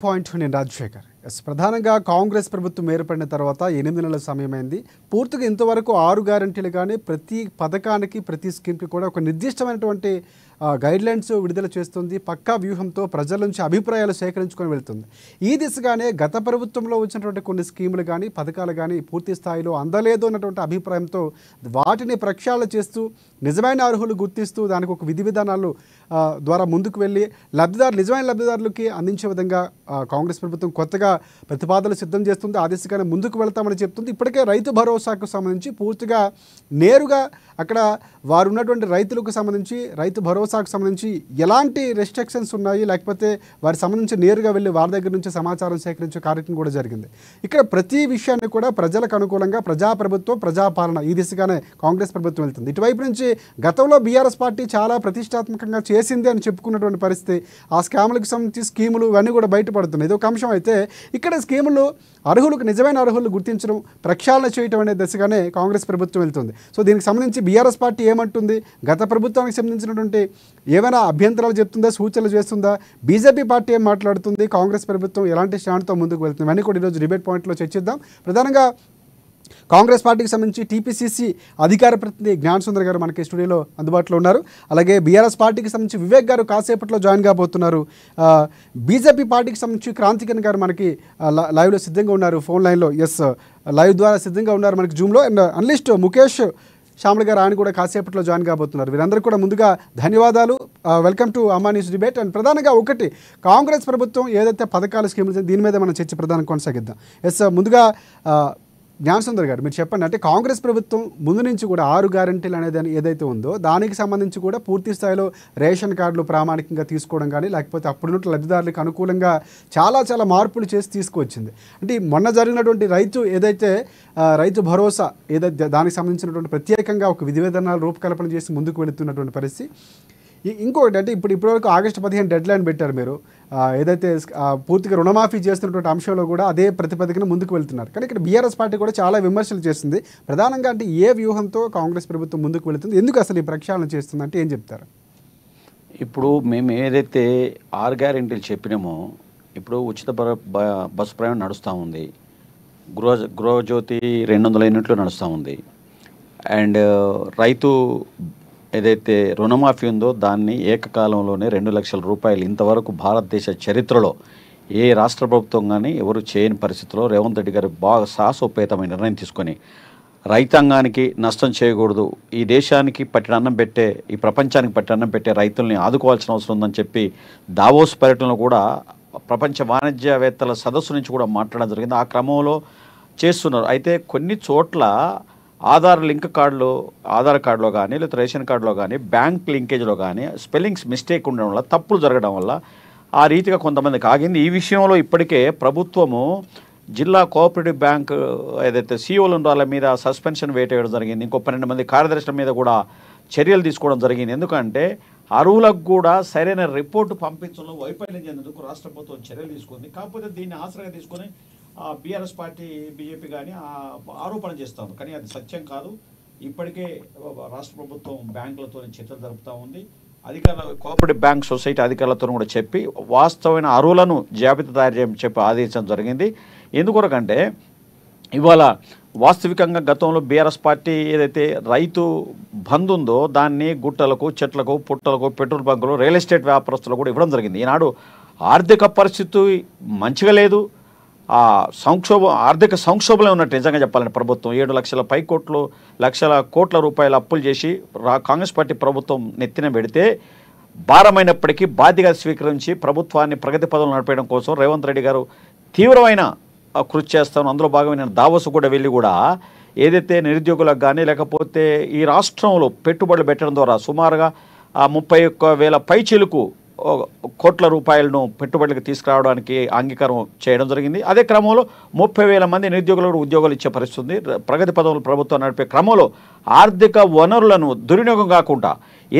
Point నేను రాజశేఖర్. ప్రధానంగా కాంగ్రెస్ ప్రభుత్వం ఏర్పడిన తర్వాత 8 నెలల సమయమైంది. పూర్తిగా ఇంతవరకు 6 గ్యారంటీలు కానీ ప్రతి పథకానికి ప్రతి స్కీమ్కి కూడా ఒక నిర్దిష్టమైనటువంటి గైడ్లైన్స్ విడుదల చేస్తుంది. పక్కా వ్యూహంతో ప్రజల నుంచి అభిప్రాయాలు సేకరించుకొని వెళ్తుంది. ఈ దిశగానే గత ప్రభుత్వంలో వచ్చినటువంటి కొన్ని స్కీములు కానీ పథకాలు కానీ పూర్తి స్థాయిలో అందలేదు అన్నటువంటి అభిప్రాయంతో వాటిని ప్రక్షాళన చేస్తూ నిజమైన అర్హులు గుర్తిస్తూ దానికి ఒక విధి విధానాలు ద్వారా ముందుకు వెళ్ళి నిజమైన లబ్ధిదారులకి అందించే విధంగా కాంగ్రెస్ ప్రభుత్వం కొత్తగా ప్రతిపాదనలు సిద్ధం చేస్తుంది. ఆ దిశగానే ముందుకు వెళ్తామని చెప్తుంది. ఇప్పటికే రైతు భరోసాకు సంబంధించి పూర్తిగా నేరుగా అక్కడ వారు ఉన్నటువంటి రైతులకు సంబంధించి రైతు భరోసాకు సంబంధించి ఎలాంటి రెస్ట్రిక్షన్స్ ఉన్నాయి, లేకపోతే వారికి సంబంధించి నేరుగా వెళ్ళి వారి దగ్గర నుంచి సమాచారం సేకరించే కార్యక్రమం కూడా జరిగింది. ఇక్కడ ప్రతి విషయాన్ని కూడా ప్రజలకు అనుకూలంగా ప్రజాప్రభుత్వం ప్రజాపాలన ఈ దిశగానే కాంగ్రెస్ ప్రభుత్వం వెళ్తుంది. ఇటువైపు నుంచి గతంలో బీఆర్ఎస్ పార్టీ చాలా ప్రతిష్టాత్మకంగా చేసింది అని చెప్పుకున్నటువంటి పరిస్థితి, ఆ స్కాములకు సంబంధించి స్కీములు ఇవన్నీ కూడా బయటపడుతున్నాయి. ఇది ఒక అంశం అయితే ఇక్కడ స్కీములు అర్హులకు నిజమైన అర్హులు గుర్తించడం ప్రక్షాళన చేయడం అనే దిశగానే కాంగ్రెస్ ప్రభుత్వం వెళ్తుంది. సో దీనికి సంబంధించి బీఆర్ఎస్ పార్టీ ఏమంటుంది, గత ప్రభుత్వానికి సంబంధించినటువంటి ఏమైనా అభ్యంతరాలు చెప్తుందా, సూచనలు చేస్తుందా, బీజేపీ పార్టీ ఏం మాట్లాడుతుంది, కాంగ్రెస్ ప్రభుత్వం ఎలాంటి స్టాండ్తో ముందుకు వెళ్తుంది, ఇవన్నీ కూడా ఈరోజు డిబేట్ పాయింట్లో చర్చిద్దాం. ప్రధానంగా కాంగ్రెస్ పార్టీకి సంబంధించి టీపీసీసీ అధికార ప్రతినిధి జ్ఞాన్ సుందర్ గారు మనకి స్టూడియోలో అందుబాటులో ఉన్నారు. అలాగే బీఆర్ఎస్ పార్టీకి సంబంధించి వివేక్ గారు కాసేపట్లో జాయిన్ కాబోతున్నారు. బీజేపీ పార్టీకి సంబంధించి క్రాంతికన్ గారు మనకి లైవ్లో సిద్ధంగా ఉన్నారు, ఫోన్ లైన్లో లైవ్ ద్వారా సిద్ధంగా ఉన్నారు మనకి జూమ్లో. అండ్ అనలిస్ట్ ముఖేష్ శ్యామల గారు ఆయన కూడా కాసేపట్లో జాయిన్ కాబోతున్నారు. వీరందరూ కూడా ముందుగా ధన్యవాదాలు. వెల్కమ్ టు అమ్మా న్యూస్ డిబేట్. అండ్ ప్రధానంగా ఒకటి, కాంగ్రెస్ ప్రభుత్వం ఏదైతే పథకాల స్కీములు దీని మీద మనం చర్చ ప్రధానం కొనసాగిద్దాం. ముందుగా జ్ఞాన్ సుందర్ గారు మీరు చెప్పండి, అంటే కాంగ్రెస్ ప్రభుత్వం ముందు నుంచి కూడా 6 గ్యారంటీలు అనేది ఏదైతే ఉందో దానికి సంబంధించి కూడా పూర్తి స్థాయిలో రేషన్ కార్డులు ప్రామాణికంగా తీసుకోవడం కానీ, లేకపోతే అప్పుడున్నట్టు లబ్ధిదారులకు అనుకూలంగా చాలా మార్పులు చేసి తీసుకువచ్చింది. అంటే మొన్న జరిగినటువంటి రైతు భరోసా ఏదైతే దానికి సంబంధించినటువంటి ప్రత్యేకంగా ఒక విధి విధానాలు రూపకల్పన చేసి ముందుకు వెళుతున్నటువంటి పరిస్థితి. ఇంకొకటి అంటే ఇప్పటివరకు ఆగస్టు 15 డెడ్ లైన్ పెట్టారు మీరు, ఏదైతే పూర్తిగా రుణమాఫీ చేస్తున్నటువంటి అంశంలో కూడా అదే ప్రతిపాదికన ముందుకు వెళ్తున్నారు. కానీ ఇక్కడ బీఆర్ఎస్ పార్టీ కూడా చాలా విమర్శలు చేస్తుంది. ప్రధానంగా అంటే ఏ వ్యూహంతో కాంగ్రెస్ ప్రభుత్వం ముందుకు వెళుతుంది, ఎందుకు అసలు ఈ ప్రక్షాళన చేస్తుంది అంటే ఏం చెప్తారు? ఇప్పుడు మేము ఏదైతే 6 గ్యారెంటీలు చెప్పినామో, ఇప్పుడు ఉచిత బస్సు ప్రయాణం నడుస్తూ ఉంది, గృహజ్యోతి 200 యూనిట్లు నడుస్తూ ఉంది, అండ్ రైతు ఏదైతే రుణమాఫీ ఉందో దాన్ని ఏకకాలంలోనే 2 లక్షల రూపాయలు ఇంతవరకు భారతదేశ చరిత్రలో ఏ రాష్ట్ర ప్రభుత్వం కానీ ఎవరు చేయని పరిస్థితిలో రేవంత్ రెడ్డి గారు బాగా సాహసోపేతమైన నిర్ణయం తీసుకొని రైతాంగానికి నష్టం చేయకూడదు, ఈ దేశానికి పట్టిన అన్నం పెట్టే, ఈ ప్రపంచానికి పట్టిన అన్నం పెట్టే రైతుల్ని ఆదుకోవాల్సిన అవసరం ఉందని చెప్పి దావోస్ పర్యటనలో కూడా ప్రపంచ వాణిజ్యవేత్తల సదస్సు నుంచి కూడా మాట్లాడడం జరిగింది. ఆ క్రమంలో చేస్తున్నారు. అయితే కొన్ని చోట్ల ఆధార్ కార్డులో కానీ లేదా రేషన్ కార్డులో కానీ బ్యాంక్ లింకేజ్లో కానీ స్పెల్లింగ్స్ మిస్టేక్ ఉండడం వల్ల, తప్పులు జరగడం వల్ల ఆ రీతిగా కొంతమందికి ఆగింది. ఈ విషయంలో ఇప్పటికే ప్రభుత్వము జిల్లా కోఆపరేటివ్ బ్యాంక్ ఏదైతే సీఓలు ఉందో వాళ్ళ మీద సస్పెన్షన్ వేయడం జరిగింది. ఇంకో 12 మంది కార్యదర్శుల మీద కూడా చర్యలు తీసుకోవడం జరిగింది. ఎందుకంటే అరువులకు కూడా సరైన రిపోర్టు పంపించడంలో వైఫల్యం చెందేందుకు రాష్ట్ర ప్రభుత్వం చర్యలు తీసుకుంది. కాకపోతే దీన్ని ఆసరాగా తీసుకొని బీఆర్ఎస్ పార్టీ బీజేపీ కానీ ఆరోపణ చేస్తుంది, కానీ అది సత్యం కాదు. ఇప్పటికే రాష్ట్ర ప్రభుత్వం బ్యాంకులతో చర్చలు జరుపుతూ ఉంది. కోఆపరేటివ్ బ్యాంక్ సొసైటీ అధికారులతో కూడా చెప్పి వాస్తవమైన అరువులను జాబితా తయారు చేయమని చెప్పి ఆదేశించడం జరిగింది. ఎందుకొరకంటే ఇవాళ వాస్తవికంగా గతంలో బీఆర్ఎస్ పార్టీ ఏదైతే రైతు బంద్ ఉందో దాన్ని గుట్టలకు, చెట్లకు, పుట్టలకు, పెట్రోల్ బంకులు, రియల్ ఎస్టేట్ వ్యాపారస్తులకు కూడా ఇవ్వడం జరిగింది. ఈనాడు ఆర్థిక పరిస్థితి మంచిగా లేదు, ఆర్థిక సంక్షోభంలో ఉన్నట్టు నిజంగా చెప్పాలంటే ప్రభుత్వం 7 లక్షల కోట్ల రూపాయల అప్పులు చేసి కాంగ్రెస్ పార్టీ ప్రభుత్వం నెత్తిన పెడితే భారమైనప్పటికీ బాధ్యత స్వీకరించి ప్రభుత్వాన్ని ప్రగతి పదంలో నడిపేయడం కోసం రేవంత్ రెడ్డి గారు తీవ్రమైన కృషి చేస్తాను. అందులో భాగమైన దావోసు కూడా వెళ్ళి కూడా ఏదైతే నిరుద్యోగులకు కానీ లేకపోతే ఈ రాష్ట్రంలో పెట్టుబడులు పెట్టడం ద్వారా సుమారుగా 31,000 పైచీలకు కోట్ల రూపాయలను పెట్టుబడులకు తీసుకురావడానికి అంగీకారం చేయడం జరిగింది. అదే క్రమంలో 30,000 మంది నిరుద్యోగులకు ఉద్యోగాలు ఇచ్చే పరిస్థితి ఉంది. ప్రగతి పదంలో ప్రభుత్వం నడిపే క్రమంలో ఆర్థిక వనరులను దుర్వినియోగం కాకుండా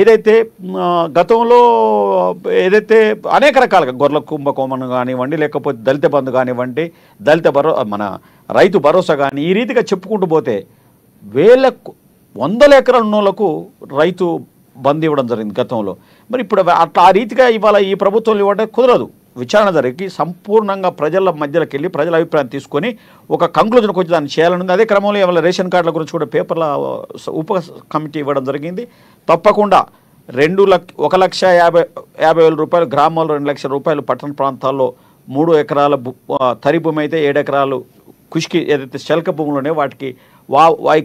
ఏదైతే గతంలో అనేక రకాలుగా గొర్రెల కుంభకోణం కానివ్వండి, లేకపోతే దళిత బంధు కానివ్వండి, మన రైతు భరోసా కానీ ఈ రీతిగా చెప్పుకుంటూ పోతే వందల ఎకరాల ఉన్నోళ్లకు రైతు బంద్ ఇవ్వడం జరిగింది గతంలో. మరి ఇప్పుడు అట్లా ఆ రీతిగా ఇవాళ ఈ ప్రభుత్వం ఇవ్వడం కుదరదు. విచారణ జరిగి సంపూర్ణంగా ప్రజల మధ్యలోకి వెళ్ళి ప్రజల అభిప్రాయం తీసుకొని ఒక కంక్లూజన్కి వచ్చి దాన్ని చేయాలని ఉంది. అదే క్రమంలో ఏమైనా రేషన్ కార్డుల గురించి కూడా పేపర్ల ఉప కమిటీ ఇవ్వడం జరిగింది. తప్పకుండా 1,50,000 రూపాయలు గ్రామాల్లో, 2 లక్షల రూపాయలు పట్టణ ప్రాంతాల్లో, 3 ఎకరాల తరి భూమి అయితే 7 ఎకరాలు కుష్కి ఏదైతే శల్క భూములు వాటికి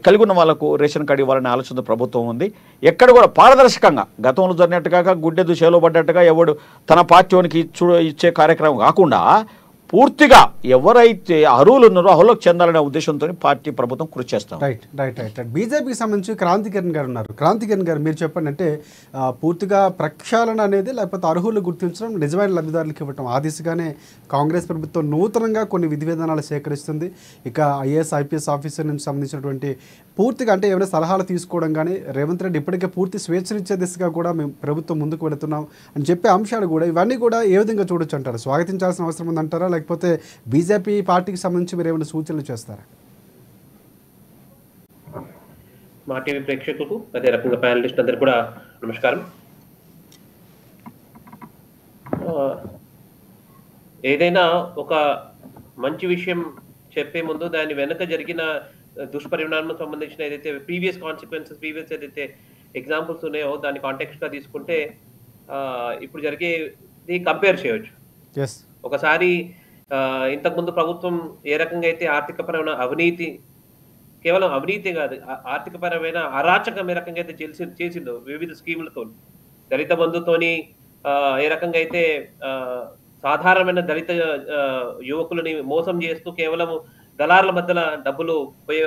కలిగి ఉన్న వాళ్ళకు రేషన్ కార్డు ఇవ్వాలనే ఆలోచన ప్రభుత్వం ఉంది. ఎక్కడ కూడా పారదర్శకంగా గతంలో జరిగినట్టుగా గుడ్డెద్దు చేలో పడ్డట్టుగా ఎవడు తన పార్టీకి ఇచ్చే కార్యక్రమం కాకుండా పూర్తిగా ఎవరైతే అర్హులు ఉన్నారో అర్హులకు చెందాలనే ఉద్దేశంతో పార్టీ ప్రభుత్వం కృషి చేస్తాం. రైట్ రైట్ రైట్ రైట్ బీజేపీకి సంబంధించి క్రాంతికిరణ్ గారు ఉన్నారు. క్రాంతికిరణ్ గారు మీరు చెప్పండి, అంటే పూర్తిగా ప్రక్షాళన అనేది లేకపోతే అర్హులు గుర్తించడం, నిజమైన లబ్ధిదారులకు ఇవ్వటం, ఆ దిశగానే కాంగ్రెస్ ప్రభుత్వం నూతనంగా కొన్ని విధి విధానాలు సేకరిస్తుంది. ఇక ఐఏఎస్ ఐపీఎస్ ఆఫీసర్ నుంచి సంబంధించినటువంటి పూర్తిగా అంటే ఏమైనా సలహాలు తీసుకోవడం కానీ, రేవంత్ రెడ్డి ఇప్పటికే పూర్తి స్వేచ్ఛనిచ్చే దిశగా కూడా మేము ప్రభుత్వం ముందుకు వెళుతున్నాం అని చెప్పే అంశాలు కూడా, ఇవన్నీ కూడా ఏ విధంగా చూడొచ్చు అంటారు? స్వాగతించాల్సిన అవసరం ఉందంటారా, లేకపోతే బీజేపీ పార్టీకి సంబంధించి మీరు ఏమైనా సూచనలు చేస్తారా? మా టీవీ ప్రేక్షకులకు అదే రకంగా ప్యానలిస్ట్ అందరికి కూడా నమస్కారం. ఏదైనా ఒక మంచి విషయం చెప్పే ముందు దాని వెనుక జరిగిన దుష్పరిణామం సంబంధించిన ఏదైతే ప్రీవియస్ ఏదైతే ఎగ్జాంపుల్స్ ఉన్నాయో దాన్ని కాంటెక్స్ట్ గా తీసుకుంటే ఇప్పుడు జరిగేది కంపేర్ చేయవచ్చు. ఒకసారి ఇంతకుముందు ప్రభుత్వం ఏ రకంగా అయితే ఆర్థికపరమైన అవినీతి, కేవలం అవినీతి కాదు ఆర్థికపరమైన అరాచకం ఏ రకంగా అయితే చేసిందో వివిధ స్కీములతో, దళిత బంధుతోని ఏ రకంగా అయితే సాధారణమైన దళిత యువకులని మోసం చేస్తూ కేవలం దళారుల మధ్యలో డబ్బులు పోయే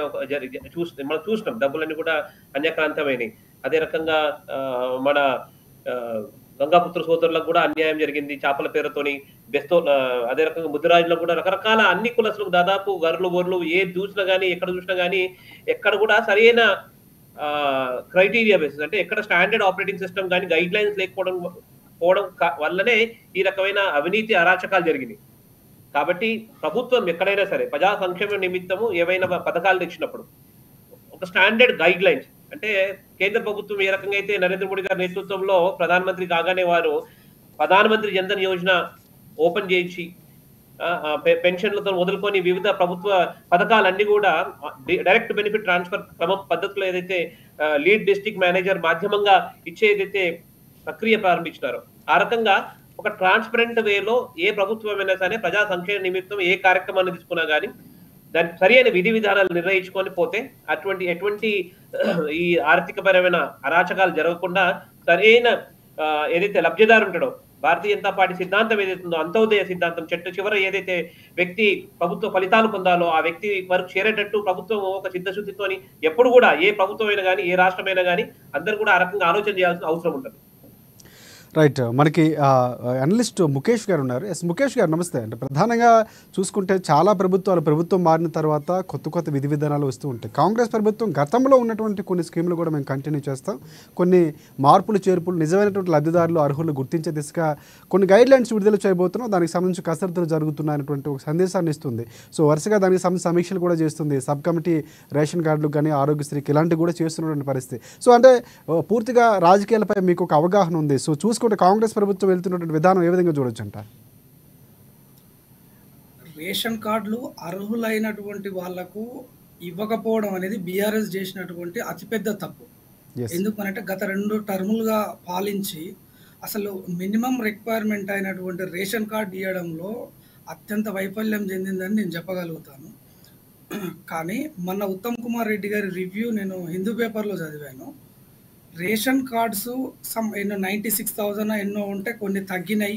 మనం చూసినాం. డబ్బులన్నీ కూడా అన్యక్రాంతమైనవి. అదే రకంగా మన గంగాపుత్ర సోదరులకు కూడా అన్యాయం జరిగింది చేపల పేరుతోని, బెస్తో. అదే రకంగా ముద్దురాజులకు కూడా రకరకాల అన్ని కులసులకు దాదాపు గర్లు ఏ చూసినా కానీ ఎక్కడ చూసినా కానీ ఎక్కడ కూడా సరైన క్రైటీరియా బేసిస్ అంటే ఎక్కడ స్టాండర్డ్ ఆపరేటింగ్ సిస్టమ్ కానీ గైడ్ లైన్స్ లేకపోవడం వల్లనే ఈ రకమైన అవినీతి అరాచకాలు జరిగినాయి. కాబట్టి ప్రభుత్వం ఎక్కడైనా సరే ప్రజా సంక్షేమ నిమిత్తము ఏవైనా పథకాలు తెచ్చినప్పుడు ఒక స్టాండర్డ్ గైడ్ లైన్స్, అంటే కేంద్ర ప్రభుత్వం ఏ రకంగా అయితే నరేంద్ర మోడీ గారి నేతృత్వంలో ప్రధానమంత్రి కాగానే వారు ప్రధానమంత్రి జన్ధన్ యోజన ఓపెన్ చేయించి పెన్షన్లతో మొదలుకొని వివిధ ప్రభుత్వ పథకాలన్నీ కూడా డైరెక్ట్ బెనిఫిట్ ట్రాన్స్ఫర్ క్రమం పద్ధతిలో ఏదైతే లీడ్ డిస్ట్రిక్ట్ మేనేజర్ మాధ్యమంగా ఇచ్చే ఏదైతే ప్రక్రియ ప్రారంభించినారో ఆ రకంగా ఒక ట్రాన్స్పరెంట్ వేలో ఏ ప్రభుత్వమైనా సరే ప్రజా సంక్షేమ నిమిత్తం ఏ కార్యక్రమాన్ని తీసుకున్నా కానీ దానికి సరైన విధి విధానాలు నిర్ణయించుకొని పోతే ఎటువంటి ఈ ఆర్థికపరమైన అరాచకాలు జరగకుండా సరైన ఏదైతే లబ్ధిదారు ఉంటాడో భారతీయ జనతా పార్టీ సిద్ధాంతం ఏదైతుందో అంత్యోదయ సిద్ధాంతం చివరి ఏదైతే వ్యక్తి ప్రభుత్వ ఫలితాలు పొందాలో ఆ వ్యక్తి వరకు చేరేటట్టు ప్రభుత్వం ఒక చిత్తశుద్ధితోని ఎప్పుడు కూడా ఏ ప్రభుత్వం అయినా కానీ ఏ రాష్ట్రమైనా కానీ అందరూ కూడా ఆ రకంగా ఆలోచన చేయాల్సిన అవసరం ఉంటుంది. రైట్, మనకి అనలిస్ట్ ముఖేష్ గారు ఉన్నారు. ముఖేష్ గారు నమస్తే. అంటే ప్రధానంగా చూసుకుంటే చాలా ప్రభుత్వం మారిన తర్వాత కొత్త విధి విధానాలు వస్తూ ఉంటాయి. కాంగ్రెస్ ప్రభుత్వం గతంలో ఉన్నటువంటి కొన్ని స్కీములు కూడా మేము కంటిన్యూ చేస్తాం, కొన్ని మార్పులు చేర్పులు నిజమైనటువంటి లబ్ధిదారులు అర్హులు గుర్తించే దిశగా కొన్ని గైడ్ లైన్స్ విడుదల చేయబోతున్నాం, దానికి సంబంధించి కసరత్తులు జరుగుతున్నాయనేటువంటి ఒక సందేశాన్ని ఇస్తుంది. సో వరుసగా దానికి సంబంధించి సమీక్షలు కూడా చేస్తుంది. సబ్ కమిటీ రేషన్ కార్డులకు కానీ ఆరోగ్యశ్రీకి ఇలాంటివి కూడా చేస్తున్నటువంటి పరిస్థితి. సో అంటే పూర్తిగా రాజకీయాలపై మీకు ఒక అవగాహన ఉంది. సో చూసుకుంటే కాంగ్రెస్ ప్రభుత్వం వెళ్తున్నటువంటి విధానం ఏ విధంగా చూడొచ్చు అంటారు? రేషన్ కార్డులు అర్హులైనటువంటి వాళ్లకు ఇవ్వకపోవడం అనేది బీఆర్ఎస్ చేసినటువంటి అతిపెద్ద తప్పు. ఎందుకనంటే గత 2 టర్ములుగా పాలించి అసలు మినిమం రిక్వైర్మెంట్ అయినటువంటి రేషన్ కార్డు ఇవ్వడంలో అత్యంత వైఫల్యం చెందిందని నేను చెప్పగలుగుతాను. కానీ మొన్న ఉత్తమ్ కుమార్ రెడ్డి గారి రివ్యూ నేను హిందూ పేపర్లో చదివాను. రేషన్ కార్డ్స్ ఎన్నో 96,000 ఎన్నో ఉంటే కొన్ని తగ్గినాయి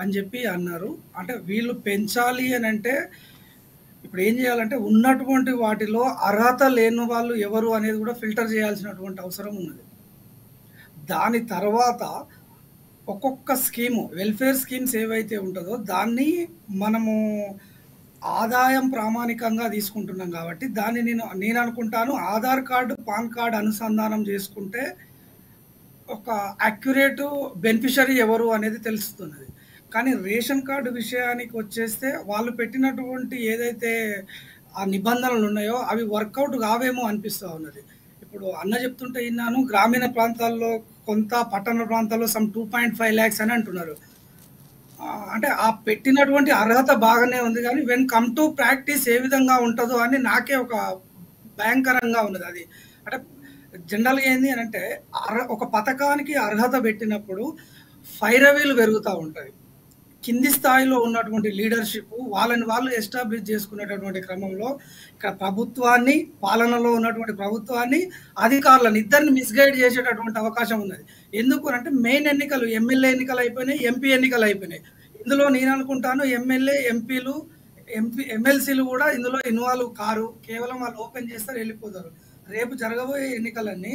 అని చెప్పి అన్నారు. అంటే వీళ్ళు పెంచాలి అని అంటే ఇప్పుడు ఏం చేయాలంటే ఉన్నటువంటి వాటిలో అర్హత లేని వాళ్ళు ఎవరు అనేది కూడా ఫిల్టర్ చేయాల్సినటువంటి అవసరం ఉన్నది. దాని తర్వాత ఒక్కొక్క స్కీము వెల్ఫేర్ స్కీమ్స్ ఏవైతే ఉంటుందో దాన్ని మనము ఆదాయం ప్రామాణికంగా తీసుకుంటున్నాం కాబట్టి దాన్ని నేను అనుకుంటాను ఆధార్ కార్డు పాన్ కార్డు అనుసంధానం చేసుకుంటే ఒక అక్యురేట్ బెనిఫిషరీ ఎవరు అనేది తెలుస్తున్నది. కానీ రేషన్ కార్డు విషయానికి వచ్చేస్తే వాళ్ళు పెట్టినటువంటి ఏదైతే ఆ నిబంధనలు ఉన్నాయో అవి వర్కౌట్ కావేమో అనిపిస్తూ ఉన్నది. ఇప్పుడు అన్న చెప్తుంటే విన్నాను, గ్రామీణ ప్రాంతాల్లో కొంత, పట్టణ ప్రాంతాల్లో 2.5 lakhs అని అంటున్నారు. అంటే ఆ పెట్టినటువంటి అర్హత బాగానే ఉంది కానీ వెన్ కమ్ టు ప్రాక్టీస్ ఏ విధంగా ఉంటుందో అని నాకే ఒక భయంకరంగా ఉన్నది అది. అంటే జనరల్గా ఏంది అని అంటే ఒక పథకానికి అర్హత పెట్టినప్పుడు ఫైరవీలు పెరుగుతూ ఉంటాయి. కింది స్థాయిలో ఉన్నటువంటి లీడర్షిప్ వాళ్ళని వాళ్ళు ఎస్టాబ్లిష్ చేసుకునేటటువంటి క్రమంలో ఇక్కడ ప్రభుత్వాన్ని, పాలనలో ఉన్నటువంటి ప్రభుత్వాన్ని, అధికారులను ఇద్దరిని మిస్గైడ్ చేసేటటువంటి అవకాశం ఉన్నది. ఎందుకు అంటే మెయిన్ ఎన్నికలు ఎమ్మెల్యే ఎన్నికలు అయిపోయినాయి, ఎంపీ ఎన్నికలు అయిపోయినాయి. ఇందులో నేను అనుకుంటాను ఎమ్మెల్యే, ఎంపీలు, ఎమ్మెల్సీలు కూడా ఇందులో ఇన్వాల్వ్ కారు. కేవలం వాళ్ళు ఓపెన్ చేస్తారు, వెళ్ళిపోతారు. రేపు జరగబోయే ఎన్నికలన్నీ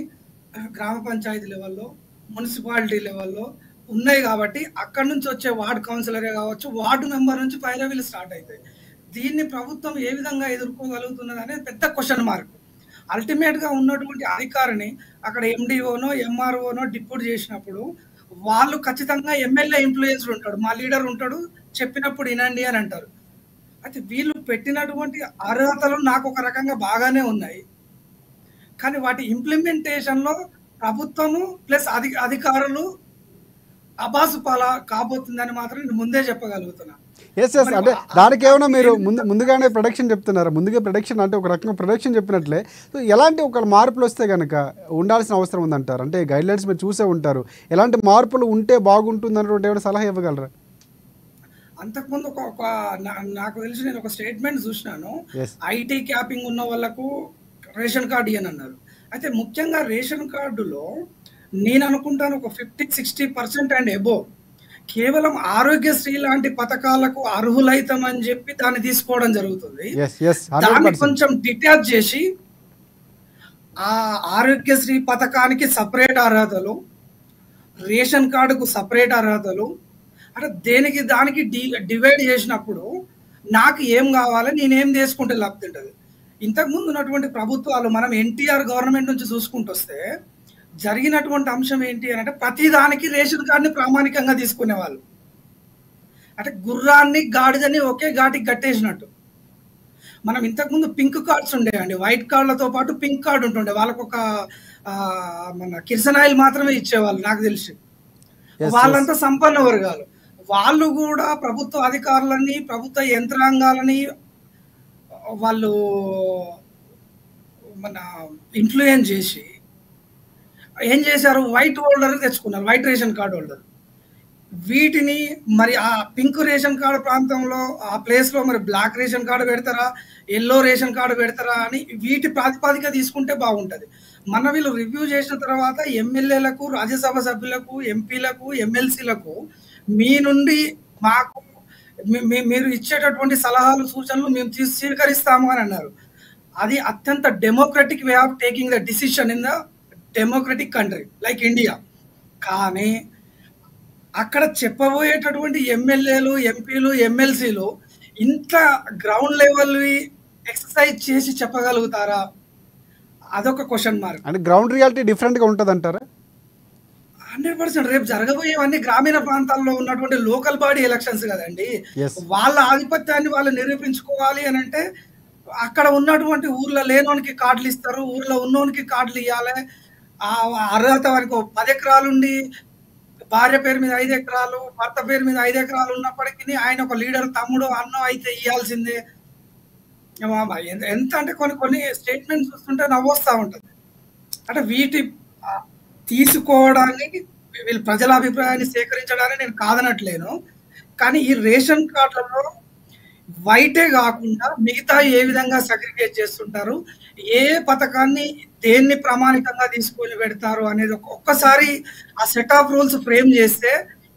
గ్రామ పంచాయతీ లెవెల్లో, మున్సిపాలిటీ లెవెల్లో ఉన్నాయి కాబట్టి అక్కడి నుంచి వచ్చే వార్డు కౌన్సిలరే కావచ్చు, వార్డు మెంబర్ నుంచి పైరవీలు స్టార్ట్ అవుతాయి. దీన్ని ప్రభుత్వం ఏ విధంగా ఎదుర్కోగలుగుతున్నది అనేది పెద్ద క్వశ్చన్ మార్క్. అల్టిమేట్గా ఉన్నటువంటి అధికారిని అక్కడ ఎండిఓనో, ఎంఆర్ఓనో డిప్యూట్ చేసినప్పుడు వాళ్ళు ఖచ్చితంగా ఎమ్మెల్యే ఇన్ఫ్లుయెన్స్డ్ ఉంటాడు, మా లీడర్ ఉంటాడు, చెప్పినప్పుడు వినండి అని అంటారు. అయితే వీళ్ళు పెట్టినటువంటి అర్హతలు నాకు ఒక రకంగా బాగానే ఉన్నాయి, కానీ వాటి ఇంప్లిమెంటేషన్లో ప్రభుత్వము ప్లస్ అధికారులు అబాసు పాల కాబోతుందని మాత్రం నేను ముందే చెప్పగలుగుతున్నా. ఎస్ అంటే దానికి ఏమైనా మీరు ముందుగానే ప్రొడక్షన్ చెప్తున్నారు, ముందుగా ప్రొడక్షన్ అంటే ఒక రకంగా ప్రొడక్షన్ చెప్పినట్లే. సో ఎలాంటి ఒక మార్పులు వస్తే కనుక ఉండాల్సిన అవసరం ఉందంటారు? అంటే గైడ్లైన్స్ మీరు చూసే ఉంటారు, ఎలాంటి మార్పులు ఉంటే బాగుంటుంది అన్నటువంటి ఏమైనా సలహా ఇవ్వగలరా? అంతకుముందు నాకు తెలిసి నేను ఒక స్టేట్మెంట్ చూసినాను, ఐటీ క్యాపింగ్ ఉన్న వాళ్ళకు రేషన్ కార్డు ఇవ్వని అన్నారు. అయితే ముఖ్యంగా రేషన్ కార్డులో నేను అనుకుంటాను ఒక 50-60% అండ్ ఎబో కేవలం ఆరోగ్యశ్రీ లాంటి పథకాలకు అర్హులైతామని చెప్పి దాన్ని తీసుకోవడం జరుగుతుంది. దాన్ని కొంచెం డిటాచ్ చేసి ఆ ఆరోగ్యశ్రీ పథకానికి సపరేట్ అర్హతలు, రేషన్ కార్డుకు సపరేట్ అర్హతలు, అంటే దేనికి దానికి డివైడ్ చేసినప్పుడు నాకు ఏం కావాలి, నేనేం తీసుకుంటే లబ్ధింటది. ఇంతకుముందు ఉన్నటువంటి ప్రభుత్వాలు మనం ఎన్టీఆర్ గవర్నమెంట్ నుంచి చూసుకుంటూ వస్తే జరిగినటువంటి అంశం ఏంటి అని అంటే ప్రతి దానికి రేషన్ కార్డుని ప్రామాణికంగా తీసుకునేవాళ్ళు. అంటే గుర్రాన్ని, గాడిదని ఒకే ఘాటికి కట్టేసినట్టు. మనం ఇంతకుముందు పింక్ కార్డ్స్ ఉండేవండి, వైట్ కార్డులతో పాటు పింక్ కార్డు ఉంటుండే. వాళ్ళకు ఒక మన కిరసనాయిల్ మాత్రమే ఇచ్చేవాళ్ళు నాకు తెలిసి. వాళ్ళంతా సంపన్న వర్గాలు. వాళ్ళు కూడా ప్రభుత్వ అధికారులని, ప్రభుత్వ యంత్రాంగాలని వాళ్ళు మన ఇన్ఫ్లుయెన్స్ చేసి ఏం చేశారు, వైట్ హోల్డర్ తెచ్చుకున్నారు, వైట్ రేషన్ కార్డు హోల్డర్. వీటిని మరి ఆ పింక్ రేషన్ కార్డు ప్రాంతంలో ఆ ప్లేస్లో మరి బ్లాక్ రేషన్ కార్డు పెడతారా, ఎల్లో రేషన్ కార్డు పెడతారా అని వీటి ప్రాతిపదిక తీసుకుంటే బాగుంటుంది. మన వీళ్ళు రివ్యూ చేసిన తర్వాత ఎమ్మెల్యేలకు, రాజ్యసభ సభ్యులకు, ఎంపీలకు, ఎమ్మెల్సీలకు మీ నుండి మాకు మీరు ఇచ్చేటటువంటి సలహాలు, సూచనలు మేము స్వీకరిస్తాము అని అన్నారు. అది అత్యంత democratic way of taking the decision in the democratic country like India. కానీ అక్కడ చెప్పబోయేటటువంటి ఎమ్మెల్యేలు, ఎంపీలు, ఎమ్మెల్సీలు ఇంత గ్రౌండ్ లెవెల్ ఎక్సర్సైజ్ చేసి చెప్పగలుగుతారా? అదొక క్వశ్చన్ మార్క్. అంటే గ్రౌండ్ రియాలిటీ డిఫరెంట్గా ఉంటుంది అంటారా? 100%. రేపు జరగబోయేవన్నీ గ్రామీణ ప్రాంతాల్లో ఉన్నటువంటి లోకల్ బాడీ ఎలక్షన్స్ కదండి. వాళ్ళ ఆధిపత్యాన్ని వాళ్ళు నిరూపించుకోవాలి అని అంటే అక్కడ ఉన్నటువంటి ఊర్లో లేనోనికి కార్డులు ఇస్తారు, ఊర్లో ఉన్నోనికి కార్డులు ఇవ్వాలి. ఆ అర్హత వరకు 10 ఎకరాలు ఉండి భార్య పేరు మీద 5 ఎకరాలు, భర్త పేరు మీద 5 ఎకరాలు ఉన్నప్పటికీ ఆయన ఒక లీడర్, తమ్ముడు, అన్నో అయితే ఇవ్వాల్సిందే. ఎంత అంటే కొన్ని స్టేట్మెంట్స్ చూస్తుంటే నవ్వొస్తూ ఉంటుంది. అంటే వీటి తీసుకోవడానికి వీళ్ళు ప్రజల అభిప్రాయాన్ని సేకరించడానికి నేను కాదనట్లేను, కానీ ఈ రేషన్ కార్డులలో వైటే కాకుండా మిగతా ఏ విధంగా సెగ్రిగేట్ చేస్తుంటారు, ఏ పథకాన్ని దేన్ని ప్రామాణికంగా తీసుకొని పెడతారు అనేది ఒక్కసారి ఆ సెట్ ఆఫ్ రూల్స్ ఫ్రేమ్ చేస్తే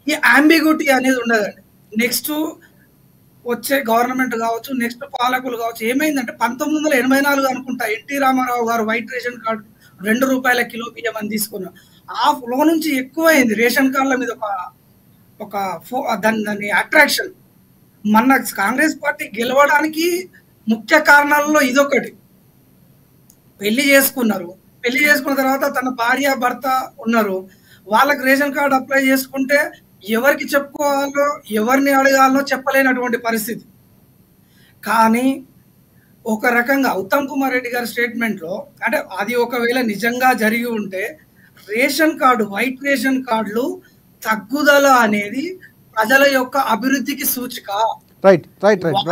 ఈ అంబిగ్యూటీ అనేది ఉండదండి. నెక్స్ట్ వచ్చే గవర్నమెంట్ కావచ్చు, నెక్స్ట్ పాలకులు కావచ్చు. ఏమైందంటే 1984 అనుకుంటా ఎన్టీ రామారావు గారు వైట్ రేషన్ కార్డు ₹2 కిలో బియ్యం అని తీసుకున్నాం. ఆ ఫ్లో నుంచి ఎక్కువైంది రేషన్ కార్డుల మీద దాని అట్రాక్షన్. మన కాంగ్రెస్ పార్టీ గెలవడానికి ముఖ్య కారణాలలో ఇదొకటి. పెళ్లి చేసుకున్నారు, పెళ్లి చేసుకున్న తర్వాత తన భార్య, భర్త ఉన్నారు, వాళ్ళకి రేషన్ కార్డు అప్లై చేసుకుంటే ఎవరికి చెప్పుకోవాలో, ఎవరిని అడగాలో చెప్పలేనటువంటి పరిస్థితి. కానీ ఒక రకంగా ఉత్తమ్ కుమార్ రెడ్డి గారి స్టేట్మెంట్లో, అంటే అది ఒకవేళ నిజంగా జరిగి ఉంటే రేషన్ కార్డు, వైట్ రేషన్ కార్డులు తగ్గుదల అనేది ప్రజల యొక్క అభివృద్ధికి సూచిక. Right right right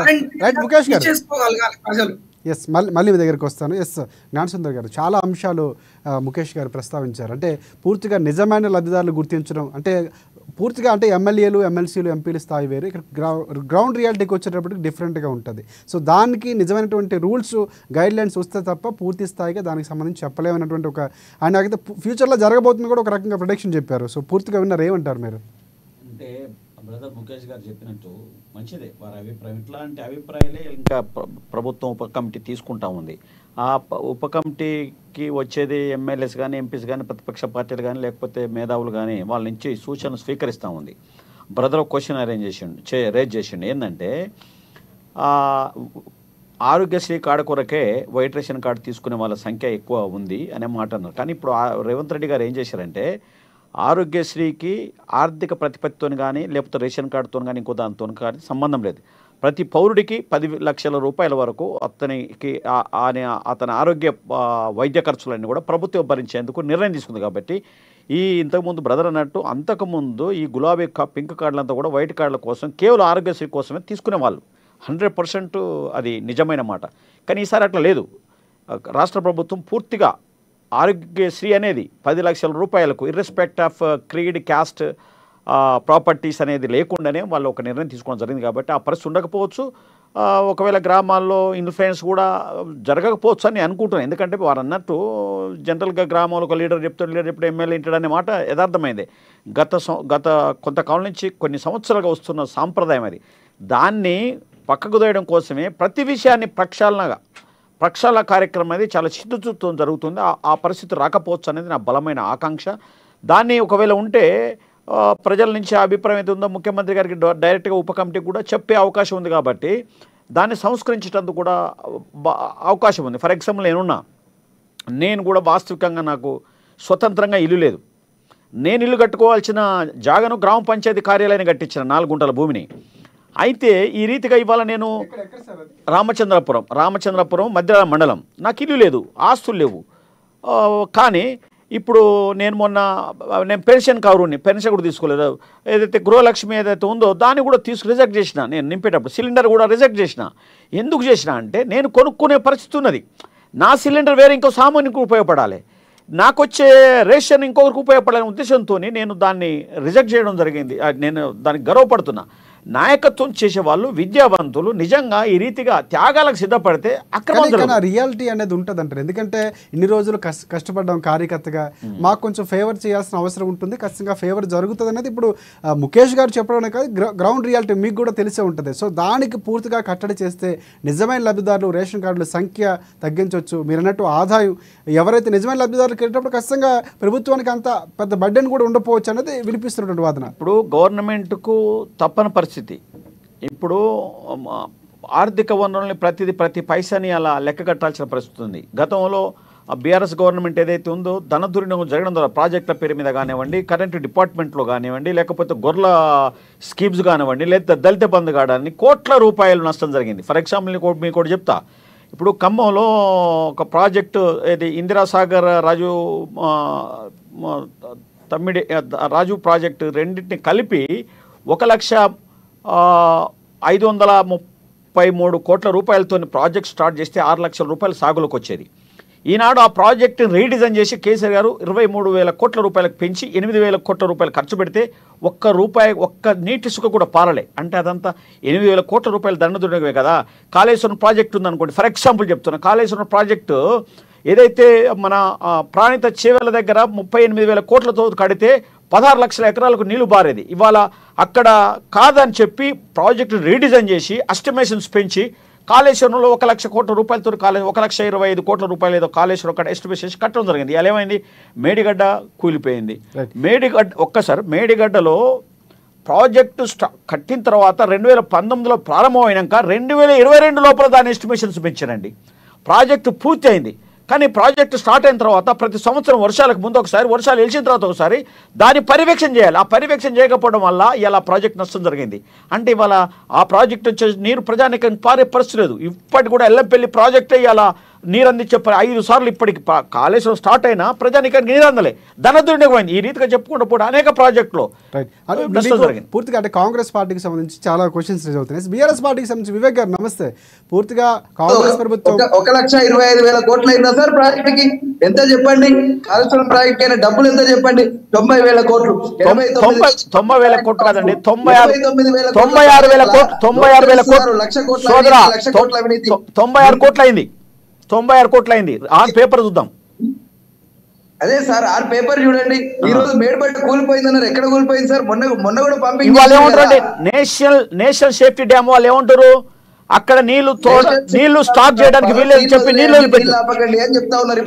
right Mukesh గారు చేసుకోగలగాలి ప్రజలు. ఎస్ మళ్ళీ మీ దగ్గరికి వస్తాను. ఎస్ జ్ఞానసుందర్ గారు, చాలా అంశాలు ముఖేష్ గారు ప్రస్తావించారు. అంటే పూర్తిగా నిజమైన లబ్ధిదారులు గుర్తించడం అంటే పూర్తిగా అంటే ఎమ్మెల్యేలు, ఎమ్మెల్సీలు, ఎంపీలు స్థాయి వేరు, ఇక్కడ గ్రౌండ్ రియాలిటీకి వచ్చేటప్పటికి డిఫరెంట్గా ఉంటుంది. సో దానికి నిజమైనటువంటి రూల్స్ గైడ్ లైన్స్ వస్తే తప్ప పూర్తి స్థాయిగా దానికి సంబంధించి చెప్పలేమన్నటువంటి ఒక ఆయన అయితే ఫ్యూచర్లో జరగబోతుంది కూడా ఒక రకంగా ప్రొడక్షన్ చెప్పారు. సో పూర్తిగా విన్నారు, ఏమంటారు మీరు? అంటే బ్రదర్ ముఖేష్ గారు చెప్పినట్టు మంచిదే వారి అభిప్రాయం. ఇట్లాంటి అభిప్రాయాలే ఇంకా ప్రభుత్వం ఉప కమిటీ తీసుకుంటా ఉంది. ఆ ఉప కమిటీకి వచ్చేది ఎమ్మెల్యేస్ కానీ, ఎంపీస్ కానీ, ప్రతిపక్ష పార్టీలు కానీ, లేకపోతే మేధావులు కానీ వాళ్ళ నుంచి సూచనలు స్వీకరిస్తూ ఉంది. బ్రదర్ ఒక క్వశ్చన్ రేజ్ చేసిండు ఏంటంటే ఆరోగ్యశ్రీ కార్డు కొరకే వైట్ రేషన్ కార్డు తీసుకునే వాళ్ళ సంఖ్య ఎక్కువ ఉంది అనే మాట అన్నారు. కానీ ఇప్పుడు రేవంత్ రెడ్డి గారు ఏం చేశారంటే ఆరోగ్యశ్రీకి ఆర్థిక ప్రతిపత్తితో కానీ లేకపోతే రేషన్ కార్డుతో కానీ ఇంకో దానితో కానీ సంబంధం లేదు. ప్రతి పౌరుడికి 10 లక్షల రూపాయల వరకు అతని ఆరోగ్య వైద్య ఖర్చులన్నీ కూడా ప్రభుత్వం భరించేందుకు నిర్ణయం తీసుకుంది. కాబట్టి ఇంతకుముందు బ్రదర్ అన్నట్టు అంతకుముందు ఈ గులాబీ పింక్ కార్డులంతా కూడా వైట్ కార్డుల కోసం కేవలం ఆరోగ్యశ్రీ కోసమే తీసుకునేవాళ్ళు. 100% అది నిజమైన మాట. కానీ ఈసారి అట్లా లేదు. రాష్ట్ర ప్రభుత్వం పూర్తిగా ఆరోగ్యశ్రీ అనేది 10 లక్షల రూపాయలకు ఇర్రెస్పెక్ట్ ఆఫ్ క్రీడ్, క్యాస్ట్, ప్రాపర్టీస్ అనేది లేకుండానే వాళ్ళు ఒక నిర్ణయం తీసుకోవడం జరిగింది. కాబట్టి ఆ పరిస్థితి ఉండకపోవచ్చు. ఒకవేళ గ్రామాల్లో ఇన్ఫ్లుయెన్స్ కూడా జరగకపోవచ్చు అని అనుకుంటున్నాను. ఎందుకంటే వారు అన్నట్టు జనరల్గా గ్రామంలో ఒక లీడర్ చెప్తాడు ఎమ్మెల్యే ఇంటాడనే మాట యథార్థమైంది. గత కొంతకాలం నుంచి కొన్ని సంవత్సరాలుగా వస్తున్న సాంప్రదాయం అది. దాన్ని పక్కకు దోయడం కోసమే ప్రతి విషయాన్ని ప్రక్షాళన కార్యక్రమం అనేది చాలా చిత్తశుద్ధితో జరుగుతుంది. ఆ పరిస్థితి రాకపోవచ్చు అనేది నా బలమైన ఆకాంక్ష. దాన్ని ఒకవేళ ఉంటే ప్రజల నుంచి అభిప్రాయం అయితే ఉందో ముఖ్యమంత్రి గారికి డైరెక్ట్గా ఉప కమిటీకి కూడా చెప్పే అవకాశం ఉంది. కాబట్టి దాన్ని సంస్కరించేటందుకు కూడా అవకాశం ఉంది. ఫర్ ఎగ్జాంపుల్ నేను కూడా వాస్తవికంగా నాకు స్వతంత్రంగా ఇల్లు లేదు. నేను ఇల్లు కట్టుకోవాల్సిన జాగను గ్రామ పంచాయతీ కార్యాలయాన్ని కట్టించిన 4 గుంటల భూమిని. అయితే ఈ రీతిగా ఇవాళ నేను రామచంద్రపురం మధ్య మండలం, నాకు ఇల్లు లేదు, ఆస్తులు లేవు. కానీ ఇప్పుడు నేను పెన్షన్ కవరుని పెన్షన్ కూడా తీసుకోలేదు. ఏదైతే గృహలక్ష్మి ఏదైతే ఉందో దాన్ని కూడా రిజెక్ట్ చేసిన. నేను నింపేటప్పుడు సిలిండర్ కూడా రిజెక్ట్ చేసిన. ఎందుకు చేసిన అంటే నేను కొనుక్కునే పరిస్థితి ఉన్నది. నా సిలిండర్ వేరే ఇంకో సామాన్యునికి ఉపయోగపడాలి, నాకు వచ్చే రేషన్ ఇంకొకరికి ఉపయోగపడాలనే ఉద్దేశంతో నేను దాన్ని రిజెక్ట్ చేయడం జరిగింది. నేను దానికి గర్వపడుతున్నా. నాయకత్వం చేసేవాళ్ళు విద్యావంతులు నిజంగా ఈ రీతిగా త్యాగాలకు సిద్ధపడితే అక్రమ రియాలిటీ అనేది ఉంటుంది అంటారు. ఎందుకంటే ఇన్ని రోజులు కష్టపడ్డాం కార్యకర్తగా, మాకు కొంచెం ఫేవర్ చేయాల్సిన అవసరం ఉంటుంది, ఖచ్చితంగా ఫేవర్ జరుగుతుంది అనేది ఇప్పుడు ముఖేష్ గారు చెప్పడం కాదు, గ్రౌండ్ రియాలిటీ మీకు కూడా తెలిసే ఉంటుంది. సో దానికి పూర్తిగా కట్టడి చేస్తే నిజమైన లబ్ధిదారులు రేషన్ కార్డుల సంఖ్య తగ్గించవచ్చు. మీరు అన్నట్టు ఆదాయం ఎవరైతే నిజమైన లబ్ధిదారులకు వెళ్ళేటప్పుడు ఖచ్చితంగా ప్రభుత్వానికి అంత పెద్ద బడ్డెన్ కూడా ఉండకపోవచ్చు అనేది వినిపిస్తున్నటువంటి వాదన. ఇప్పుడు గవర్నమెంట్కు తప్పని పరిస్థితి. ఇప్పుడు ఆర్థిక వనరుల్ని ప్రతి పైసాని అలా లెక్క కట్టాల్సిన పరిస్థితి ఉంది. గతంలో బీఆర్ఎస్ గవర్నమెంట్ ఏదైతే ఉందో ధన దుర్వినియోగం జరగడం ద్వారా ప్రాజెక్టుల పేరు మీద కానివ్వండి, కరెంటు డిపార్ట్మెంట్లో కానివ్వండి, లేకపోతే గొర్రెల స్కీమ్స్ కానివ్వండి, లేదా దళిత బంధు కావడానికి కోట్ల రూపాయలు నష్టం జరిగింది. ఫర్ ఎగ్జాంపుల్ మీకు కూడా చెప్తా. ఇప్పుడు ఖమ్మంలో ఒక ప్రాజెక్టు ఏది ఇందిరాసాగర్ రాజు ప్రాజెక్టు రెండింటిని కలిపి 1,533 కోట్ల రూపాయలతో ప్రాజెక్ట్ స్టార్ట్ చేస్తే 6 లక్షల రూపాయలు సాగులోకి వచ్చేది. ఈనాడు ఆ ప్రాజెక్టుని రీడిజైన్ చేసి కేసీఆర్ గారు 23,000 కోట్ల రూపాయలకు పెంచి 8,000 కోట్ల రూపాయలు ఖర్చు పెడితే ఒక్క నీటి సుఖ కూడా పారలే. అంటే అదంతా 8,000 కోట్ల రూపాయలు దండదుండవే కదా. కాళేశ్వరం ప్రాజెక్టు ఉందనుకోండి, ఫర్ ఎగ్జాంపుల్ చెప్తున్నా. కాళేశ్వరం ప్రాజెక్టు ఏదైతే మన ప్రాణిత చేవెళ్ళ దగ్గర 38,000 కోట్లతో కడితే 16 లక్షల ఎకరాలకు నీళ్లు బారేది. ఇవాళ అక్కడ కాదని చెప్పి ప్రాజెక్టు రీడిజైన్ చేసి ఎస్టిమేషన్స్ పెంచి కాళేశ్వరంలో 1 లక్ష కోట్ల రూపాయలతో 1,25,000 కోట్ల రూపాయలు ఏదో కాళేశ్వరం అక్కడ ఎస్టిమేట్ చేసి కట్టడం జరిగింది. ఇలా ఏమైంది, మేడిగడ్డ కూలిపోయింది. మేడిగడ్డలో ప్రాజెక్టు కట్టిన తర్వాత 2019లో ప్రారంభమైనాక 2022 లోపల దాని ఎస్టిమేషన్స్ పెంచారండి. ప్రాజెక్టు పూర్తి అయింది. కానీ ప్రాజెక్టు స్టార్ట్ అయిన తర్వాత ప్రతి సంవత్సరం వర్షాలకు ముందు ఒకసారి, వర్షాలు వెలిసిన తర్వాత ఒకసారి దాన్ని పర్యవేక్షణ చేయాలి. ఆ పర్యవేక్షణ చేయకపోవడం వల్ల ఇలా ప్రాజెక్ట్ నష్టం జరిగింది. అంటే ఇవాళ ఆ ప్రాజెక్టు వచ్చేసి నీరు ప్రజానికి పారే పరిస్థితి లేదు. ఇప్పటికి కూడా ఎల్లంపల్లి ప్రాజెక్టే ఇలా నీరు అందించే 5 సార్లు ఇప్పటికి కాళేశ్వరం స్టార్ట్ అయినా ప్రజానికి నీరు అందలే, ధనదుర్నిపోయింది. ఈ రీతిగా చెప్పుకుంటూ కూడా అనేక ప్రాజెక్టులో పూర్తిగా అంటే కాంగ్రెస్ పార్టీకి సంబంధించి చాలా క్వశ్చన్స్ రేజ్ అవుతున్నాయి. బీఆర్ఎస్ పార్టీకి సంబంధించి వివేక్ గారు నమస్తే. పూర్తిగా కాంగ్రెస్ ప్రభుత్వం 1,25,000 కోట్లు అయిందా సార్ ప్రాజెక్ట్ కి? ఎంత చెప్పండి, కాళేశ్వరం ప్రాజెక్ట్ అయినా డబ్బులు ఎంత చెప్పండి? 90,000 కోట్లు. 90,000 కోట్లు కాదండి, 96,000 కోట్లు. లక్ష కోట్ల 96 కోట్లు అయింది. 96 కోట్లు అయింది. ఆన్ పేపర్ చూద్దాం. అదే సార్, ఆ పేపర్ చూడండి. ఈ రోజు మేడిపట్టు కూలిపోయిందన్నారు. ఎక్కడ కూలిపోయింది సార్? మొన్న కూడా పంపింగ్ వాళ్ళు ఏమంటారు, నేషనల్ సేఫ్టీ డ్యామ్ వాళ్ళు ఏమంటారు, అక్కడ నీళ్లు స్టాక్ చేయడానికి వీళ్ళని చెప్పి నీళ్లు ఆపకండి అని చెప్తా ఉన్నారు.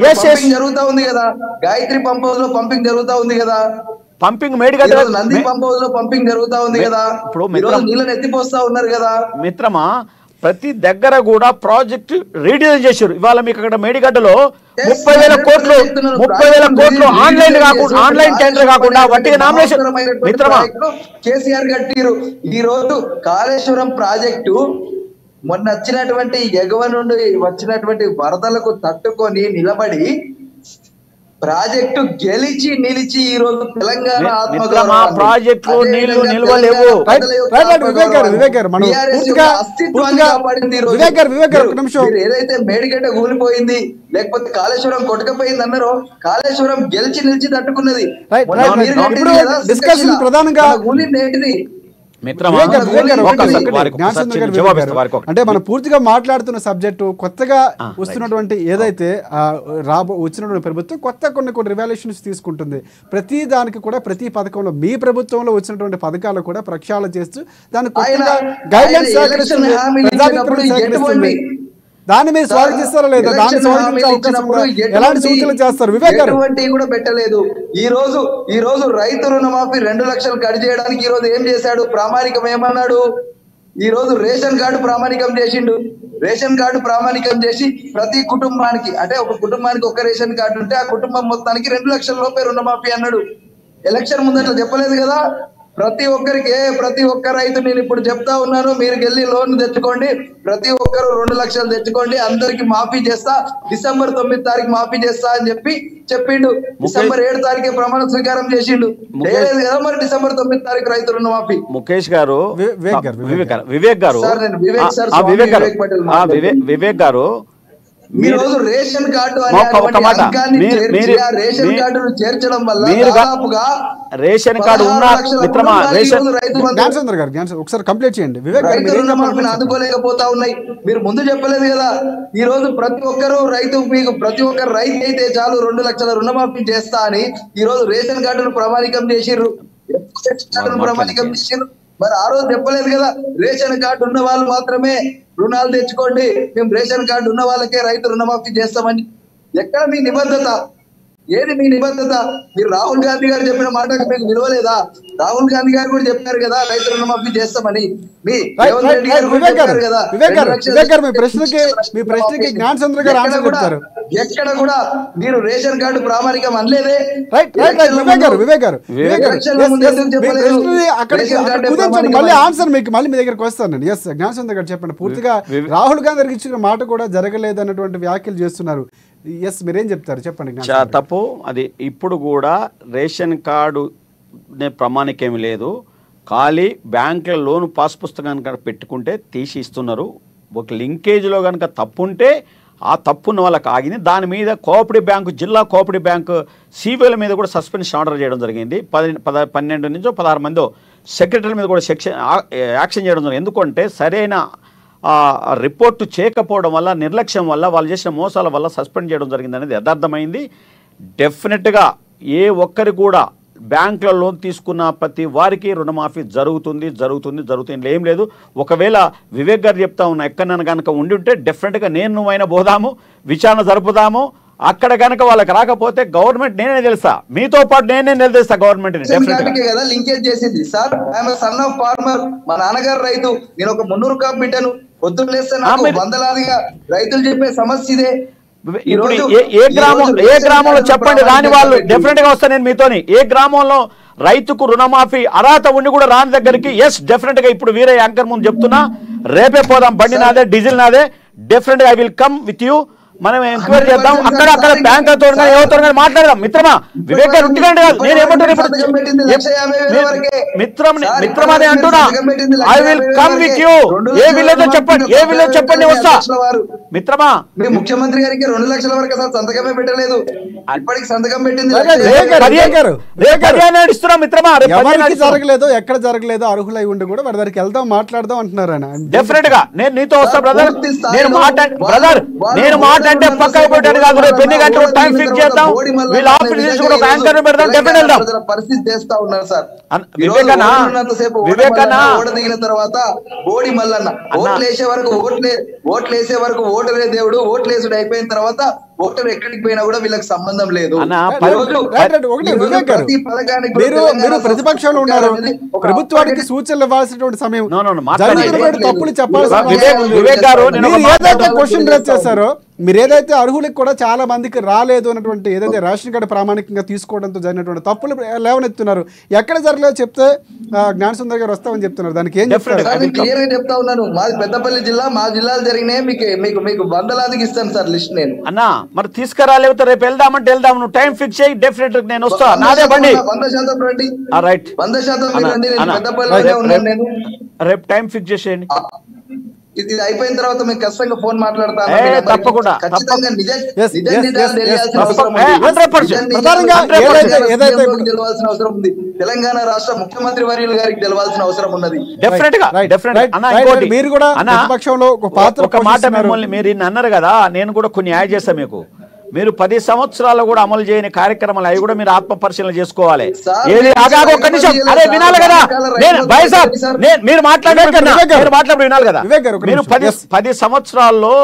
జరుగుతా ఉంది కదా, గాయత్రి పంప్ హౌస్ లో పంపింగ్ జరుగుతా ఉంది కదా, pumping Medigadda Nandi pump house లో పంపింగ్ జరుగుతా ఉంది కదా, ఇప్పుడు నీళ్ళని ఎత్తిపోస్తా ఉన్నారు కదా. మిత్రమా, ప్రతి దగ్గర కూడా ప్రాజెక్ట్ రీడిజైన్ చేశారు. ఇవాళ మీకు అక్కడ మేడిగడ్డలో 30,000 కోట్లు ఆన్లైన్ టెండర్ కాకుండా వట్టిగా నామినేషన్. మిత్రమా, కేసీఆర్ కట్టిరు. ఈ రోజు కాళేశ్వరం ప్రాజెక్టు మొన్న వచ్చినటువంటి ఎగువ నుండి వచ్చినటువంటి వరదలకు తట్టుకొని నిలబడి ప్రాజెక్టు గెలిచి నిలిచి ఈ రోజు తెలంగాణ ఏదైతే మేడిగడ్డ కూలిపోయింది లేకపోతే కాళేశ్వరం కొట్టకపోయింది అన్నారో, కాళేశ్వరం గెలిచి నిలిచి తట్టుకున్నది. కూలింది అంటే మనం పూర్తిగా మాట్లాడుతున్న సబ్జెక్టు కొత్తగా వస్తున్నటువంటి ఏదైతే వచ్చినటువంటి ప్రభుత్వం కొత్త కొన్ని రివాల్యూషన్స్ తీసుకుంటుంది. ప్రతి దానికి కూడా ప్రతి పథకంలో మీ ప్రభుత్వంలో వచ్చినటువంటి పథకాలు కూడా ప్రక్షాళన చేస్తూ దాని కొత్తగా గైడ్లైన్స్ సేకరిస్తుంది, దాన్ని మీరు స్వాగతిస్తారా లేదా? దాన్ని ఎలాంటి సూచనలు చేస్తారు వివేక్ గారు? కూడా పెట్టలేదు. ఈ రోజు రైతు రుణమాఫీ 2 లక్షలు కట్ చేయడానికి ఈ రోజు ఏం చేశాడు? ప్రామాణికం ఏమన్నాడు? ఈ రోజు రేషన్ కార్డు ప్రామాణికం చేసిండు. రేషన్ కార్డు ప్రామాణికం చేసి ప్రతి కుటుంబానికి, అంటే ఒక కుటుంబానికి ఒక రేషన్ కార్డు ఉంటే ఆ కుటుంబం మొత్తానికి 2 లక్షల లోపే రుణమాఫీ అన్నాడు. ఎలక్షన్ ముందు అట్లా చెప్పలేదు కదా. ప్రతి ఒక్క రైతు, నేను ఇప్పుడు చెప్తా ఉన్నాను, మీరు వెళ్ళి లోన్ తెచ్చుకోండి, ప్రతి ఒక్కరు 2 లక్షలు తెచ్చుకోండి, అందరికి మాఫీ చేస్తా, డిసెంబర్ 9 తారీఖు మాఫీ చేస్తా అని చెప్పిండు. డిసెంబర్ 7 తారీఖే ప్రమాణ స్వీకారం చేసిండు. చేయలేదు కదా మరి డిసెంబర్ 9 తారీఖు రైతు రుణమాఫీ. ముఖేష్ గారు, వివేక్ గారు, వివేక్ గారు, ఈ రోజు రేషన్ కార్డు చేర్చడం వల్ల రేషన్ కార్డు ఉన్న మిత్రమా, ఒకసారి కంప్లీట్ చేయండి. అందుకోలేకపోతా ఉన్నాయి. మీరు ముందు చెప్పలేదు కదా. ఈ రోజు ప్రతి ఒక్కరు రైతు, మీకు ప్రతి ఒక్కరు రైతు అయితే చాలు 2 లక్షల రుణమాఫీ చేస్తా అని ఈ రోజు రేషన్ కార్డును ప్రామాణికం చేసిర్రు. మరి ఆ రోజు చెప్పలేదు కదా, రేషన్ కార్డు ఉన్న వాళ్ళు మాత్రమే రుణాలు తెచ్చుకోండి, మేము రేషన్ కార్డు ఉన్న వాళ్ళకే రైతు రుణమాఫీ చేస్తామని. ఎక్కడ మీ నిబద్ధత? ఏది మీ నిబద్ధత? మీరు రాహుల్ గాంధీ గారు చెప్పిన మాటకు మీకు విలువలేదా? రాహుల్ గాంధీ గారు కూడా చెప్పారు కదా రైతు రుణమాఫీ చేస్తామని. ఎక్కడ కూడా మీరు రేషన్ కార్డు ప్రామాణికం అనలేదే. మళ్ళీ ఆన్సర్ మీకు మళ్ళీ మీ దగ్గరకు వస్తాను నేను. ఎస్, జ్ఞానచంద్ర గారు చెప్పండి. పూర్తిగా రాహుల్ గాంధీ గారికి ఇచ్చిన మాట కూడా జరగలేదు అన్నటువంటి వ్యాఖ్యలు చేస్తున్నారు. ఎస్, మీరేం చెప్తారు చెప్పండి. తప్పు అది. ఇప్పుడు కూడా రేషన్ కార్డు ప్రమాణికేమి లేదు. ఖాళీ బ్యాంకుల లోను పాస్ పుస్తకాన్ని కనుక పెట్టుకుంటే తీసి ఇస్తున్నారు. ఒక లింకేజ్లో కనుక తప్పు ఉంటే ఆ తప్పున్న వాళ్ళకి ఆగింది. దాని మీద కోఆపరేటివ్ బ్యాంకు, జిల్లా కోఆపరేటివ్ బ్యాంకు సిబిఐల మీద కూడా సస్పెన్షన్ ఆర్డర్ చేయడం జరిగింది. 12 నుంచో 16 మందో సెక్రటరీ మీద కూడా యాక్షన్ చేయడం జరిగింది. ఎందుకంటే సరైన రిపోర్టు చేయకపోవడం వల్ల, నిర్లక్ష్యం వల్ల, వాళ్ళు చేసిన మోసాల వల్ల సస్పెండ్ చేయడం జరిగింది అనేది యథార్థమైంది. డెఫినెట్గా ఏ ఒక్కరి కూడా బ్యాంకుల లోన్ తీసుకున్న ప్రతి వారికి రుణమాఫీ జరుగుతుంది. ఏం లేదు. ఒకవేళ వివేక్ గారు చెప్తా ఉన్నా ఎక్కడైనా కనుక ఉండి ఉంటే డెఫినెట్గా నువ్వైనా పోదాము, విచారణ జరుపుదాము. అక్కడ కనుక వాళ్ళకి రాకపోతే గవర్నమెంట్ నేనే తెలుసా, మీతో పాటు నేనే నిలదీస్తా గవర్నమెంట్. లింకేజ్ చేసింది sir. I'm son of farmer. మా నాన్నగారు రైతు, నేను ఒక 300 కాపు బిడ్డను. పొద్దున్న లేస్తే వందలాదిగా రైతులు చెప్పే సమస్య ఇదే. ఇప్పుడు ఏ గ్రామంలో చెప్పండి రాని వాళ్ళు డెఫినెట్ గా వస్తాను నేను మీతోని. ఏ గ్రామంలో రైతుకు రుణమాఫీ అర్హత ఉండి కూడా రాని దగ్గరికి ఎస్ డెఫినెట్ గా ఇప్పుడు వీరే యాంకర్ ముందు చెప్తున్నా, రేపే పోదాం, బండి నాదే, డీజిల్ నాదే, డెఫినెట్ గా I will come with you. మనం ఎంక్వైరీ చేద్దాం, అక్కడ బ్యాంక్ తో ఎవరితో మాట్లాడదాం. మిత్రమా వివేక్ గారు ఉట్టిగండి కాదు, నేను ఏమంటున్నా మిత్రం అని అంటున్నా. I will come with you. A village చెప్పండి వస్తా. మిత్రమా ముఖ్యమంత్రి గారికి 2 లక్షల వరకు అసలు సంతకమే పెట్టలేదు, ఇప్పటికి సంతకం పెట్టింది ఇస్తున్నా. మిత్రమా జరగలేదు, ఎక్కడ జరగలేదు, అర్హులై ఉండి కూడా వాడి దగ్గరికి వెళ్దాం మాట్లాడదాం అంటున్నారు ఆయన. డెఫినెట్ గా నేను నీతో వస్తా బ్రదర్. నేను మాట అంటే పక్కన పెట్టాను కాదు, రేపు ఎన్ని గంటలు టైం ఫిక్స్ చేద్దాం, వీళ్ళ ఆఫీస్ కూడా ఒక యాంకర్ పెడదాం, డెఫినెట్ వెళ్దాం. పరిస్థితి చేస్తా ఉన్నారు సార్. వివేకన్న ఓడ దిగిన తర్వాత బోడి మల్లన్న ఓట్లు వేసే వరకు ఓటరే దేవుడు, ఓట్లు వేసుడు అయిపోయిన తర్వాత ఓటర్ ఎక్కడికి పోయినా కూడా వీళ్ళకి సంబంధం లేదు. మీరు ప్రతిపక్షంలో ఉన్నారు, ప్రభుత్వానికి సూచనలు ఇవ్వాల్సినటువంటి సమయం, తప్పులు చెప్పాల్సిన క్వశ్చన్ రేజ్ చేశారో, మీరు ఏదైతే అర్హులకు కూడా చాలా మందికి రాలేదు అన్నటువంటి ఏదైతే రేషన్ కార్డు ప్రామాణికంగా తీసుకోవడంతో జరిగినటువంటి తప్పులు లేవనెత్తున్నారు. ఎక్కడ జరగలేదు చెప్తే జ్ఞానసుందర్ గారు వస్తామని చెప్తున్నారు. దానికి ఏం చెప్తారు? క్లియర్ గా చెప్తా ఉన్నాను. మాది పెద్దపల్లి జిల్లా, మా జిల్లాలు జరిగినాయి, మీకు వందలాదికి ఇస్తాను సార్ లిస్ట్. నేను అన్నా మరి తీసుకురా, లేకపోతే రేపు వెళ్దామంటే వెళ్దాం, నువ్వు టైం ఫిక్స్ చేయి, డెఫినెట్ నేను వస్తా, నాదే బండి. 100% రండి, రైట్ 100% రండి. నేను పెద్దపల్లిలోనే ఉన్నాను. నేను రేపు టైం ఫిక్స్ చేసేయండి. ఇది అయిపోయిన తర్వాత మీకు ఖచ్చితంగా ఫోన్ మాట్లాడతాను. తప్పకుండా తెలవాల్సిన అవసరం ఉంది. తెలంగాణ రాష్ట్ర ముఖ్యమంత్రి వర్యులు గారికి తెలవాల్సిన అవసరం ఉన్నది. ఒక మాట మిమ్మల్ని మీరు అన్నారు కదా, నేను కూడా కొన్ని యాడ్ చేస్తాను మీకు. మీరు 10 సంవత్సరాలు కూడా అమలు చేయని కార్యక్రమాలు అవి కూడా మీరు ఆత్మ పరిశీలన చేసుకోవాలి. ఏది ఒక్క నిమిషం, అరే వినాలి కదా, మీరు మాట్లాడే వినాలి కదా. మీరు 10 సంవత్సరాల్లో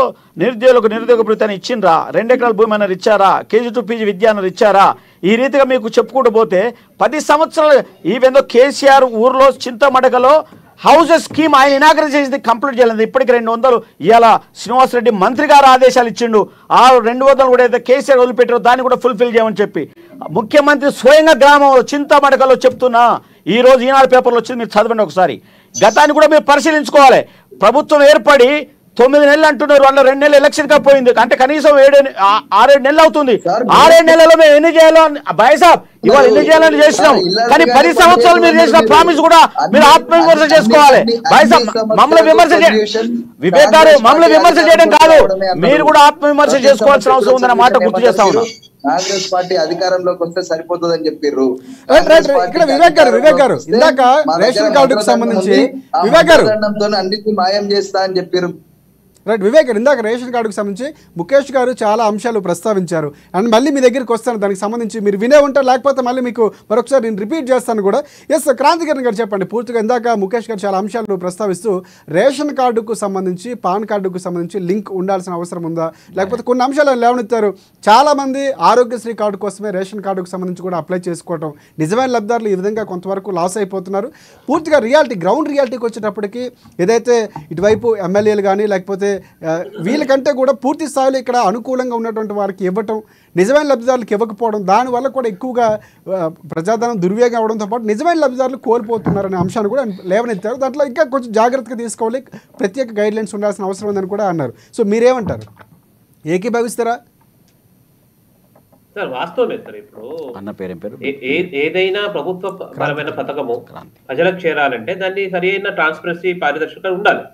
నిరుద్యోగ భృతిని ఇచ్చిండ్రా, 2 ఎకరాల భూమి అన్నారు ఇచ్చారా, KG to PG విద్య అన్నారు ఇచ్చారా? ఈ రీతిగా మీకు చెప్పుకుంటూ పోతే 10 సంవత్సరాలు ఈవెందో కేసీఆర్ ఊర్లో చింతమడకలో హౌసెస్ స్కీమ్ ఆయన ఇనాగ్రేట్ చేసి కంప్లీట్ చేయలేదు. ఇప్పటికి 200 ఇవాళ శ్రీనివాసరెడ్డి మంత్రి గారు ఆదేశాలు ఇచ్చిండు, ఆ 200 కూడా అయితే కేసీఆర్ వదిలిపెట్టారో దాన్ని కూడా ఫుల్ఫిల్ చేయమని చెప్పి ముఖ్యమంత్రి స్వయంగా గ్రామంలో చింతమడకలో చెప్తున్నా. ఈ రోజు ఈనాడు పేపర్లో వచ్చింది, మీరు చదవండి ఒకసారి. గతాన్ని కూడా మీరు పరిశీలించుకోవాలి. ప్రభుత్వం ఏర్పడి 9 నెలలు అంటున్నారు, అందులో 2 నెలలు ఎలక్షన్ గా పోయింది, అంటే కనీసం 6-7 నెలలు అవుతుంది. 6-7 నెలల్లో మేము ఎన్ని చేయాలో బాయ్సాబ్ ఇవాళ ఎన్ని చేయాలని చేసినాం. కానీ 10 సంవత్సరాలు మీరు చేసిన ప్రామిస్ కూడా మీరు ఆత్మవిమర్శ చేసుకోవాలి. బాయ్సాబ్ మమ్మల్ని విమర్శ వివేక్ గారు మమ్మల్ని విమర్శ చేయడం కాదు, మీరు కూడా ఆత్మవిమర్శ చేసుకోవాల్సిన అవసరం ఉందన్న మాట గుర్తు చేస్తా ఉన్నా. కాంగ్రెస్ పార్టీ అధికారంలోకి వస్తే సరిపోతుందని చెప్పారు. వివేక్ గారు ఇందాక రేషన్ కార్డుకు సంబంధించి వివేక్ గారు అన్నిటిని మాయం చేస్తా అని చెప్పారు. రైట్ వివేక్ గారు, ఇందాక రేషన్ కార్డుకు సంబంధించి ముఖేష్ గారు చాలా అంశాలు ప్రస్తావించారు. అండ్ మళ్ళీ మీ దగ్గరికి వస్తాను, దానికి సంబంధించి మీరు వినే ఉంటారు, లేకపోతే మళ్ళీ మీకు మరొకసారి నేను రిపీట్ చేస్తాను కూడా. ఎస్ క్రాంతికిరణ్ గారు చెప్పండి పూర్తిగా. ఇందాక ముఖేష్ గారు చాలా అంశాలు ప్రస్తావిస్తూ రేషన్ కార్డుకు సంబంధించి పాన్ కార్డుకు సంబంధించి లింక్ ఉండాల్సిన అవసరం ఉందా, లేకపోతే కొన్ని అంశాలు లేవనెత్తారు. చాలామంది ఆరోగ్యశ్రీ కార్డు కోసమే రేషన్ కార్డుకు సంబంధించి కూడా అప్లై చేసుకోవటం, నిజమైన లబ్ధిదారులు ఈ విధంగా కొంతవరకు లాస్ అయిపోతున్నారు. పూర్తిగా రియాలిటీ గ్రౌండ్ రియాలిటీకి వచ్చేటప్పటికి ఏదైతే ఇటువైపు ఎమ్మెల్యేలు కానీ లేకపోతే వీళ్ళకంటే కూడా పూర్తి స్థాయిలో ఇక్కడ అనుకూలంగా ఉన్నటువంటి వారికి ఇవ్వటం, నిజమైన లబ్ధిదారులకు ఇవ్వకపోవడం, దానివల్ల కూడా ఎక్కువగా ప్రజాధనం దుర్వినియోగం అవడంతో పాటు నిజమైన లబ్ధిదారులు కోల్పోతున్నారనే అంశాన్ని కూడా లేవనెత్తారు. దాంట్లో ఇంకా కొంచెం జాగ్రత్తగా తీసుకోవాలి, ప్రత్యేక గైడ్లైన్స్ ఉండాల్సిన అవసరం ఉందని కూడా అన్నారు. సో మీరేమంటారు, ఏకీభవిస్తారా? సార్ వాస్తవమే సార్. ఇప్పుడు అన్న పేరు ఏదైనా ప్రభుత్వ పరమైన పథకము ప్రజలకు చేరాలంటే దాన్ని సరైన ట్రాన్స్పరెన్సీ పారదర్శకత ఉండాలి.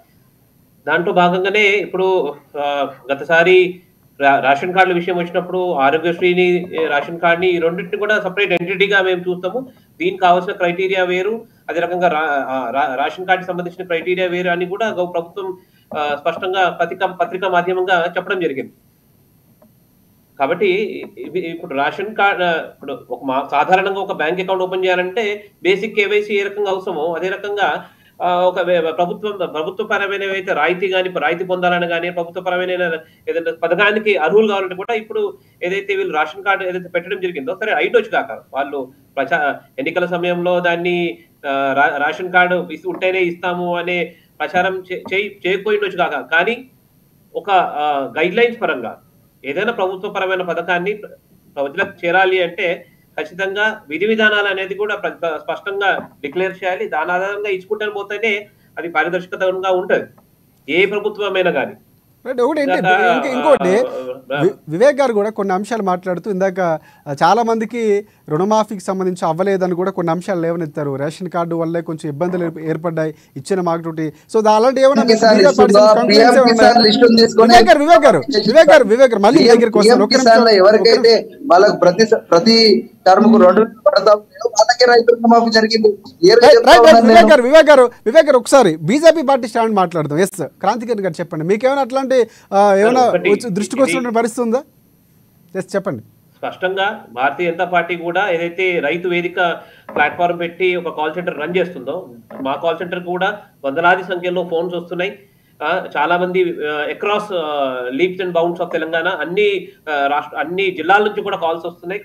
దాంట్లో భాగంగానే ఇప్పుడు గతసారి రేషన్ కార్డుల విషయం వచ్చినప్పుడు ఆరోగ్యశ్రీని రేషన్ కార్డుని ఈ రెండింటిని కూడా సపరేట్ ఎంటిటీగా మేము చూస్తాము. దీనికి కావాల్సిన క్రైటీరియా వేరు, అదే రకంగా రేషన్ కార్డుకి సంబంధించిన క్రైటీరియా వేరు అని కూడా ప్రభుత్వం స్పష్టంగా పత్రికా మాధ్యమంగా చెప్పడం జరిగింది. కాబట్టి ఇప్పుడు రేషన్ కార్డ్ ఇప్పుడు సాధారణంగా ఒక బ్యాంక్ అకౌంట్ ఓపెన్ చేయాలంటే బేసిక్ కేవైసీ ఏ రకంగా అవసరమో అదే రకంగా ఒక ప్రభుత్వపరమైన ఏదైతే రాయితీ పొందాలని కానీ ప్రభుత్వపరమైన ఏదైతే పథకానికి అర్హులు కావాలంటే కూడా ఇప్పుడు ఏదైతే వీళ్ళు రేషన్ కార్డు ఏదైతే పెట్టడం జరిగిందో సరే రైట్ కాక వాళ్ళు ఎన్నికల సమయంలో దాన్ని రేషన్ కార్డు ఉంటేనే ఇస్తాము అనే ప్రచారం చేయకపోయిండొచ్చు కాక, కానీ ఒక గైడ్ లైన్స్ పరంగా ఏదైనా ప్రభుత్వపరమైన పథకాన్ని ప్రజలకు చేరాలి అంటే ఖచ్చితంగా విధి విధానాలు అనేది కూడా స్పష్టంగా డిక్లేర్ చేయాలి. దాని ఆధారంగా ఇచ్చుకుంటాను పోతేనే అది పారదర్శకతంగా ఉంటుంది ఏ ప్రభుత్వమైనా కానీ. రైట్. ఒకటి ఏంటి ఇంకోటి వివేక్ గారు కూడా కొన్ని అంశాలు మాట్లాడుతూ ఇందాక చాలా మందికి రుణమాఫీకి సంబంధించి అవ్వలేదని కూడా కొన్ని అంశాలు లేవనెత్తారు. రేషన్ కార్డు వల్లే కొంచెం ఇబ్బందులు ఏర్పడ్డాయి ఇచ్చిన మాటతోటి. సో అలాంటి ఏమైనా వివేక్ గారు మళ్ళీ దగ్గరికి వస్తారు. ఎవరికైతే వాళ్ళకు ప్రతి టర్మ్ 2 పడతాం వాళ్ళకే రైతు రుణమాఫీ జరిగింది. వివేక్ గారు ఒకసారి బీజేపీ పార్టీ స్టాండ్ మాట్లాడదాం. ఎస్ క్రాంతికిరణ్ గారు చెప్పండి, మీకేమైనా అట్లాంటి ఏమైనా దృష్టికి వచ్చిన పరిస్థితి ఉందా? ఎస్ చెప్పండి. స్పష్టంగా భారతీయ జనతా పార్టీ కూడా ఏదైతే రైతు వేదిక ప్లాట్ఫామ్ పెట్టి ఒక కాల్ సెంటర్ రన్ చేస్తుందో, మా కాల్ సెంటర్ కూడా వందలాది సంఖ్యలో ఫోన్స్ వస్తున్నాయి. చాలా మంది across leaps and bounds of Telangana అన్ని జిల్లాల నుంచి కూడా కాల్స్ వస్తున్నాయి.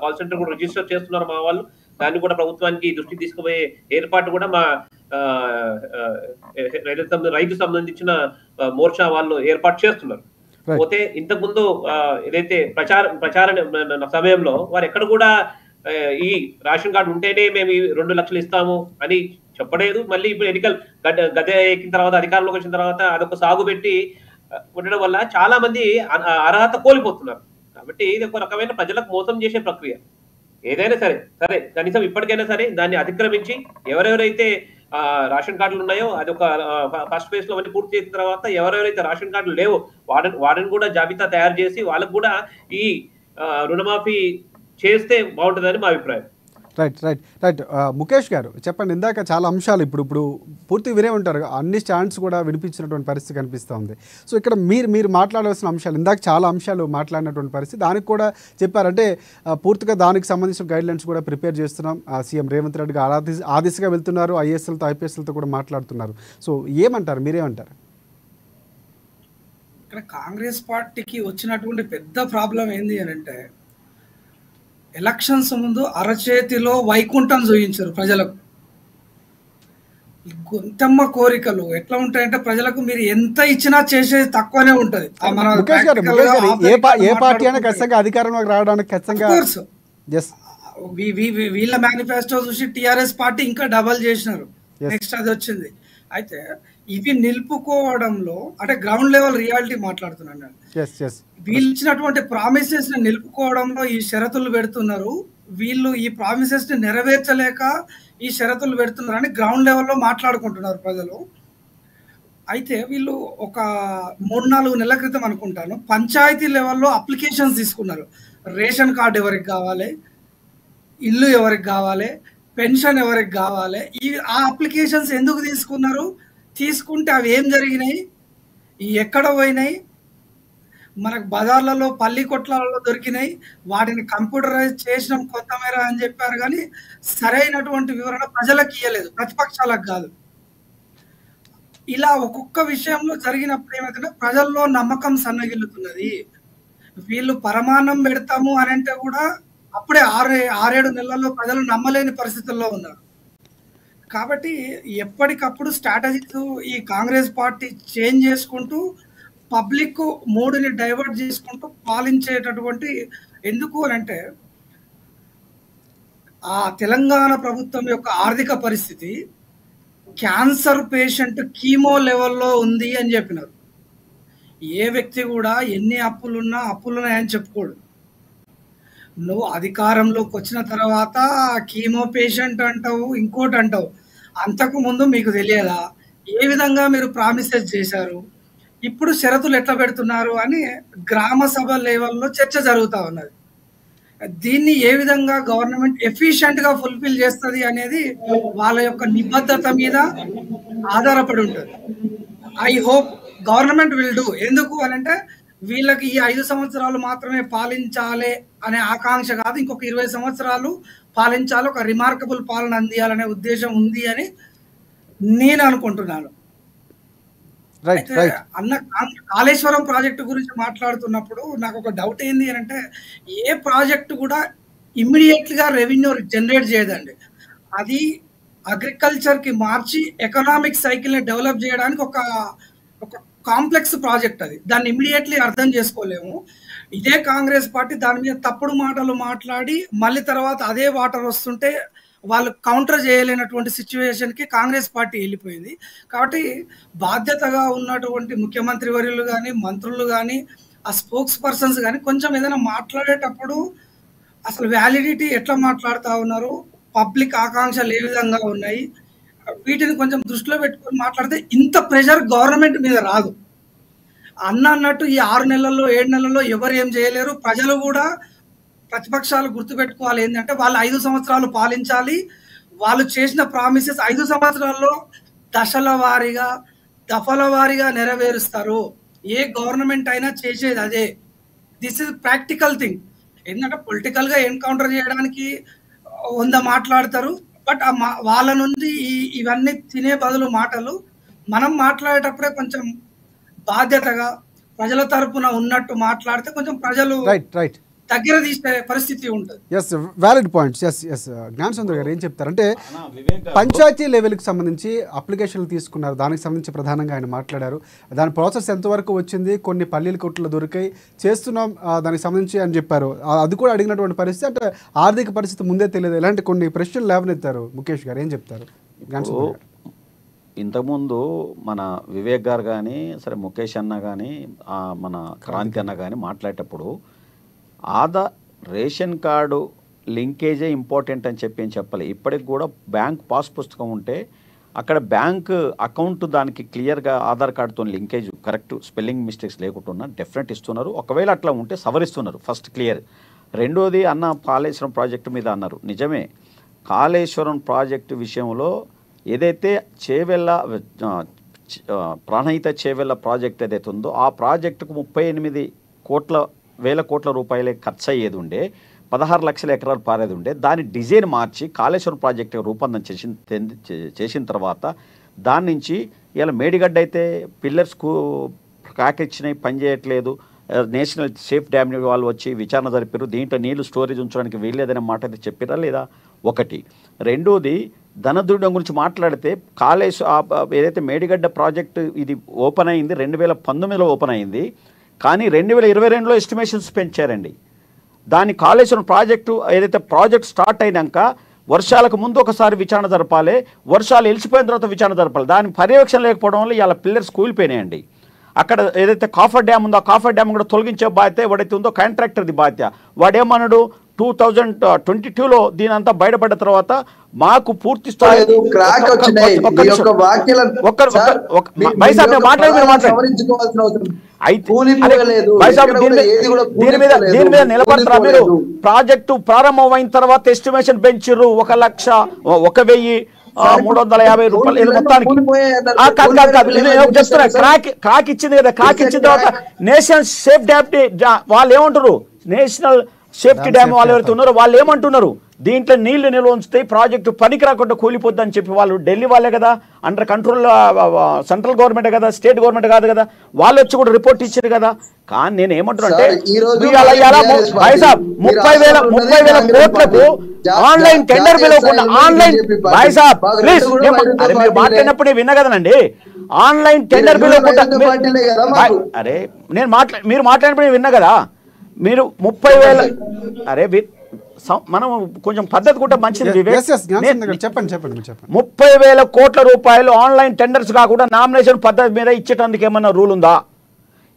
కాల్ సెంటర్ కూడా రిజిస్టర్ చేస్తున్నారు మా వాళ్ళు. దాన్ని కూడా ప్రభుత్వానికి దృష్టికి తీసుకుపోయే ఏర్పాటు కూడా మా రైతు సంబంధించిన మోర్చా వాళ్ళు ఏర్పాటు చేస్తున్నారు. పోతే ఇంతకు ముందు ఏదైతే ప్రచార సమయంలో వారు ఎక్కడ కూడా ఈ రేషన్ కార్డు ఉంటేనే మేము 2 లక్షలు ఇస్తాము అని చెప్పలేదు. మళ్ళీ ఇప్పుడు ఎన్నికలు గద్దె ఎక్కిన తర్వాత అధికారంలోకి వచ్చిన తర్వాత అదొక సాగు పెట్టి ఉండడం వల్ల చాలా మంది అర్హత కోల్పోతున్నారు. కాబట్టి ఇది ఒక రకమైన ప్రజలకు మోసం చేసే ప్రక్రియ. ఏదైనా సరే కనీసం ఇప్పటికైనా సరే దాన్ని అతిక్రమించి ఎవరెవరైతే రేషన్ కార్డులు ఉన్నాయో అది ఒక ఫస్ట్ ఫేజ్ లో అన్ని పూర్తి చేసిన తర్వాత ఎవరెవరైతే రేషన్ కార్డులు లేవో వాటిని కూడా జాబితా తయారు చేసి వాళ్ళకు కూడా ఈ రుణమాఫీ చేస్తే బాగుంటుందని మా అభిప్రాయం. రైట్. ముఖేష్ గారు చెప్పండి. ఇందాక చాలా అంశాలు ఇప్పుడు పూర్తి వినే ఉంటారు, అన్ని స్టాండ్స్ కూడా వినిపించినటువంటి పరిస్థితి కనిపిస్తూ ఉంది. సో ఇక్కడ మీరు మాట్లాడాల్సిన అంశాలు ఇందాక చాలా అంశాలు మాట్లాడినటువంటి పరిస్థితి, దానికి కూడా చెప్పారంటే పూర్తిగా దానికి సంబంధించిన గైడ్లైన్స్ కూడా ప్రిపేర్ చేస్తున్నాం. సీఎం రేవంత్ రెడ్డి గారు ఆ దిశగా వెళ్తున్నారు, ఐఏఎస్ఎల్తో ఐపీఎస్ఎల్తో కూడా మాట్లాడుతున్నారు. సో ఏమంటారు, మీరేమంటారు? ఇక్కడ కాంగ్రెస్ పార్టీకి వచ్చినటువంటి పెద్ద ప్రాబ్లం ఏంది అని అంటే, ఎలక్షన్స్ ముందు అరచేతిలో వైకుంఠం చూయించారు ప్రజలకు. గొంతమ్మ కోరికలు ఎట్లా ఉంటాయంటే ప్రజలకు మీరు ఎంత ఇచ్చినా చేసేది తక్కువనే ఉంటది. ఏ పార్టీ అయినా ఖచ్చితంగా అధికారంలోకి రావడానికి ఖచ్చితంగా వీళ్ళ మేనిఫెస్టో చూసి టిఆర్ఎస్ పార్టీ ఇంకా డబల్ చేసినారు. నెక్స్ట్ అది వచ్చింది. అయితే ఇవి నిలుపుకోవడంలో అంటే గ్రౌండ్ లెవెల్ రియాలిటీ మాట్లాడుతున్నాను నేను. వీళ్ళు ఇచ్చినటువంటి ప్రామిసెస్ ని నిలుపుకోవడంలో ఈ షరతులు పెడుతున్నారు. వీళ్ళు ఈ ప్రామిసెస్ ని నెరవేర్చలేక ఈ షరతులు పెడుతున్నారని గ్రౌండ్ లెవెల్లో మాట్లాడుకుంటున్నారు ప్రజలు. అయితే వీళ్ళు ఒక 3-4 నెలల క్రితం అనుకుంటాను పంచాయతీ లెవెల్లో అప్లికేషన్స్ తీసుకున్నారు. రేషన్ కార్డు ఎవరికి కావాలి, ఇల్లు ఎవరికి కావాలి, పెన్షన్ ఎవరికి కావాలి. ఆ అప్లికేషన్స్ ఎందుకు తీసుకున్నారు, తీసుకుంటే అవి ఏం జరిగినాయి, ఎక్కడ పోయినాయి, మనకు బజార్లలో పల్లి కొట్లలో దొరికినాయి, వాటిని కంప్యూటరైజ్ చేసినాం కొత్తమేర అని చెప్పారు. కానీ సరైనటువంటి వివరణ ప్రజలకు ఇవ్వలేదు, ప్రతిపక్షాలకు కాదు. ఇలా ఒక్కొక్క విషయంలో జరిగినప్పుడు ఏమైతే ప్రజల్లో నమ్మకం సన్నగిల్లుతున్నది. వీళ్ళు పరమాన్నం పెడతాము అని అంటే కూడా అప్పుడే 6-7 నెలల్లో ప్రజలు నమ్మలేని పరిస్థితుల్లో ఉన్నారు. కాబట్టి ఎప్పటికప్పుడు స్ట్రాటజీస్ ఈ కాంగ్రెస్ పార్టీ చేంజ్ చేసుకుంటూ పబ్లిక్ మూడుని డైవర్ట్ చేసుకుంటూ పాలించేటటువంటి, ఎందుకు అని అంటే ఆ తెలంగాణ ప్రభుత్వం యొక్క ఆర్థిక పరిస్థితి క్యాన్సర్ పేషెంట్ కీమో లెవెల్లో ఉంది అని చెప్పినారు. ఏ వ్యక్తి కూడా ఎన్ని అప్పులున్నాయని చెప్పుకోడు. నువ్వు అధికారంలోకి వచ్చిన తర్వాత కీమో పేషెంట్ అంటావు, ఇంకోటి అంటావు. అంతకు ముందు మీకు తెలియదా ఏ విధంగా మీరు ప్రామిసెస్ చేశారు, ఇప్పుడు షరతులు ఎట్లా పెడుతున్నారు అని గ్రామ సభ లెవెల్లో చర్చ జరుగుతూ ఉన్నది. దీన్ని ఏ విధంగా గవర్నమెంట్ ఎఫిషియెంట్ గా ఫుల్ఫిల్ చేస్తుంది అనేది వాళ్ళ యొక్క నిబద్ధత మీద ఆధారపడి ఉంటుంది. I hope government will do. ఎందుకు అని అంటే వీళ్ళకి ఈ 5 సంవత్సరాలు మాత్రమే పాలించాలి అనే ఆకాంక్ష కాదు, ఇంకొక 20 సంవత్సరాలు పాలించాలి, ఒక రిమార్కబుల్ పాలన అందియాలనే ఉద్దేశం ఉంది అని నేను అనుకుంటున్నాను. అన్న కాళేశ్వరం ప్రాజెక్టు గురించి మాట్లాడుతున్నప్పుడు నాకు ఒక డౌట్ ఏంది అని అంటే, ఏ ప్రాజెక్టు కూడా ఇమ్మీడియట్ గా రెవెన్యూ జనరేట్ చేయదండి. అది అగ్రికల్చర్ కి మార్చి ఎకనామిక్ సైకిల్ ని డెవలప్ చేయడానికి ఒక కాంప్లెక్స్ ప్రాజెక్ట్. అది దాన్ని ఇమ్మీడియట్లీ అర్థం చేసుకోలేము. ఇదే కాంగ్రెస్ పార్టీ దాని మీద తప్పుడు మాటలు మాట్లాడి మళ్ళీ తర్వాత అదే వాటర్ వస్తుంటే వాళ్ళు కౌంటర్ చేయలేనటువంటి సిచ్యువేషన్కి కాంగ్రెస్ పార్టీ వెళ్ళిపోయింది. కాబట్టి బాధ్యతగా ఉన్నటువంటి ముఖ్యమంత్రి వర్యులు కానీ, మంత్రులు కానీ, ఆ స్పోక్స్ పర్సన్స్ కానీ కొంచెం ఏదైనా మాట్లాడేటప్పుడు అసలు వ్యాలిడిటీ ఎట్లా మాట్లాడుతూ ఉన్నారు, పబ్లిక్ ఆకాంక్షలు ఏ విధంగా ఉన్నాయి, వీటిని కొంచెం దృష్టిలో పెట్టుకొని మాట్లాడితే ఇంత ప్రెషర్ గవర్నమెంట్ మీద రాదు. అన్నట్టు ఈ 6 నెలల్లో 7 నెలల్లో ఎవరు ఏం చేయలేరు. ప్రజలు కూడా ప్రతిపక్షాలు గుర్తుపెట్టుకోవాలి ఏంటంటే వాళ్ళు 5 సంవత్సరాలు పాలించాలి. వాళ్ళు చేసిన ప్రామిసెస్ 5 సంవత్సరాల్లో దశల వారీగా దఫల వారీగా నెరవేరుస్తారు. ఏ గవర్నమెంట్ అయినా చేసేది అదే. This is practical thing. ఏంటంటే పొలిటికల్గా ఎన్కౌంటర్ చేయడానికి 100 మాట్లాడతారు. బట్ వాళ్ళ నుండి ఇవన్నీ తినే బదులు మాటలు మనం మాట్లాడేటప్పుడే కొంచెం బాధ్యతగా ప్రజల తరపున ఉన్నట్టు మాట్లాడితే కొంచెం ప్రజలు దగ్గర తీసే పరిస్థితి ఉంటుంది. Yes, valid points. ఎస్ జ్ఞాన సుందర్ గారు ఏం చెప్తారంటే పంచాయతీ లెవెల్కి సంబంధించి అప్లికేషన్లు తీసుకున్నారు, దానికి సంబంధించి ప్రధానంగా ఆయన మాట్లాడారు. దాని ప్రాసెస్ ఎంతవరకు వచ్చింది, కొన్ని పల్లీల కొట్లు దొరికాయి చేస్తున్నాం దానికి సంబంధించి అని చెప్పారు. అది కూడా అడిగినటువంటి పరిస్థితి, అంటే ఆర్థిక పరిస్థితి ముందే తెలియదు, ఇలాంటి కొన్ని ప్రశ్నలు లేవనెత్తారు. ముఖేష్ గారు ఏం చెప్తారు? జ్ఞాన సుందర్ గారు ఇంతకుముందు మన వివేక్ గారు కానీ, సరే ముఖేష్ అన్న కానీ, మన క్రాంతి అన్న కానీ మాట్లాడేటప్పుడు రేషన్ కార్డు లింకేజే ఇంపార్టెంట్ అని చెప్పి ఏం చెప్పాలి. ఇప్పటికి కూడా బ్యాంక్ పాస్ పుస్తకం ఉంటే అక్కడ బ్యాంక్ అకౌంట్ దానికి క్లియర్గా ఆధార్ కార్డుతో లింకేజ్ కరెక్ట్ స్పెల్లింగ్ మిస్టేక్స్ లేకుండా డెఫినెట్ ఇస్తున్నారు. ఒకవేళ అట్లా ఉంటే సవరిస్తున్నారు. First clear. రెండోది అన్న కాళేశ్వరం ప్రాజెక్టు మీద అన్నారు. నిజమే, కాళేశ్వరం ప్రాజెక్టు విషయంలో ఏదైతే చేవెళ్ళ ప్రాణహిత చేవెళ్ళ ప్రాజెక్ట్ ఏదైతే ఉందో ఆ ప్రాజెక్టుకు 38,000 కోట్ల రూపాయలే ఖర్చు అయ్యేది ఉండే, 16 లక్షల ఎకరాలు పారేది ఉండే. దాని డిజైన్ మార్చి కాళేశ్వరం ప్రాజెక్టు రూపొందన చేసిన తర్వాత దాని నుంచి ఇలా మేడిగడ్డ అయితే పిల్లర్స్కు క్రాక్ ఇచ్చినాయి, పనిచేయట్లేదు. నేషనల్ సేఫ్ డ్యామ్ వాళ్ళు వచ్చి విచారణ జరిపారు. దీంట్లో నీళ్లు స్టోరేజ్ ఉంచడానికి వీల్లేదనే మాట అయితే చెప్పారా లేదా? ఒకటి. రెండోది ధనదుర్గం గురించి మాట్లాడితే ఏదైతే మేడిగడ్డ ప్రాజెక్టు ఇది ఓపెన్ అయింది 2019లో ఓపెన్ అయింది, కానీ 2022లో ఎస్టిమేషన్స్ పెంచారండి. దాని కాళేశ్వరం ప్రాజెక్టు ఏదైతే ప్రాజెక్ట్ స్టార్ట్ అయినాక వర్షాలకు ముందు ఒకసారి విచారణ జరపాలి, వర్షాలు వెలిసిపోయిన తర్వాత విచారణ జరపాలి. దాని పర్యవేక్షణ లేకపోవడం వల్ల ఇలా పిల్లర్స్ కూలిపోయినాయండి. అక్కడ ఏదైతే కాఫర్ డ్యామ్ ఉందో ఆ కాఫర్ డ్యామ్ కూడా తొలగించే బాధ్యత ఎవడైతే ఉందో కాంట్రాక్టర్ది బాధ్యత. వాడేమన్నాడు 2022లో దీని అంతా బయటపడ్డ తర్వాత మాకు పూర్తి స్థాయి దీని మీద నిలబడతారా మీరు? ప్రాజెక్టు ప్రారంభమైన తర్వాత ఎస్టిమేషన్ పెంచిర్రు 1,01,350 రూపాయలు మొత్తానికి. చెప్తున్నా క్రాక్ ఇచ్చింది కదా, క్రాక్ ఇచ్చిన తర్వాత నేషనల్ సేఫ్ డ్యామ్ వాళ్ళు ఏమంటారు, నేషనల్ సేఫ్టీ డ్యామ్ వాళ్ళు ఎవరైతే ఉన్నారో వాళ్ళు ఏమంటున్నారు, దీంట్లో నీళ్లు నిల్వ ఉంచుతాయి, ప్రాజెక్టు పనికి రాకుండా కూలిపోద్ది అని చెప్పి వాళ్ళు ఢిల్లీ వాళ్ళే కదా, అండర్ కంట్రోల్ సెంట్రల్ గవర్నమెంట్ కదా, స్టేట్ గవర్నమెంట్ కాదు కదా, వాళ్ళు వచ్చి కూడా రిపోర్ట్ ఇచ్చారు కదా. కానీ నేను ఏమంటున్నా అంటే 30,000 కోట్లకు ఆన్లైన్ టెండర్ పిలవకుండా ఆన్లైన్ ప్లీజ్ మీరు మాట్లాడినప్పుడు విన్నా కదనండి, ఆన్లైన్ టెండర్ పిలవకుండా అరే మీరు మాట్లాడినప్పుడు విన్నా కదా, మీరు 30,000 అరే మనం కొంచెం పద్ధతి కూడా మంచిది. 30,000 కోట్ల రూపాయలు ఆన్లైన్ టెండర్స్ కాకుండా నామినేషన్ పద్ధతి మీద ఇచ్చేటందుకు ఏమన్నా రూల్ ఉందా?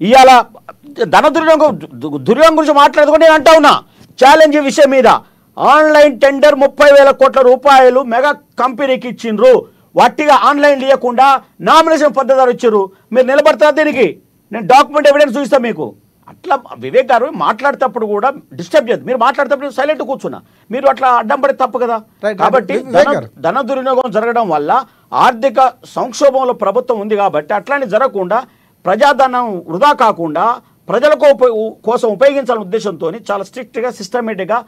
ఇవాళ ధన దుర్యోగం గురించి మాట్లాడుకుంటే నేను అంటా ఉన్నా, ఛాలెంజ్ విషయం మీద ఆన్లైన్ టెండర్ 30,000 కోట్ల రూపాయలు మెగా కంపెనీకి ఇచ్చిండ్రు, వట్టిగా ఆన్లైన్ లేకుండా నామినేషన్ పద్ధతి ఇచ్చారు. మీరు నిలబడతారా దీనికి? నేను డాక్యుమెంట్ ఎవిడెన్స్ చూస్తాను మీకు. అట్లా వివేక్ గారు మాట్లాడేటప్పుడు కూడా డిస్టర్బ్ చేయదు. మీరు మాట్లాడేటప్పుడు సైలెంట్ కూర్చున్నా, మీరు అట్లా అడ్డం పడి తప్పు కదా. కాబట్టి ధన దుర్వినియోగం జరగడం వల్ల ఆర్థిక సంక్షోభంలో ప్రభుత్వం ఉంది కాబట్టి అట్లాంటి జరగకుండా ప్రజాధనం వృధా కాకుండా ప్రజల కోసం ఉపయోగించాలనే ఉద్దేశంతో చాలా స్ట్రిక్ట్గా సిస్టమేటిక్గా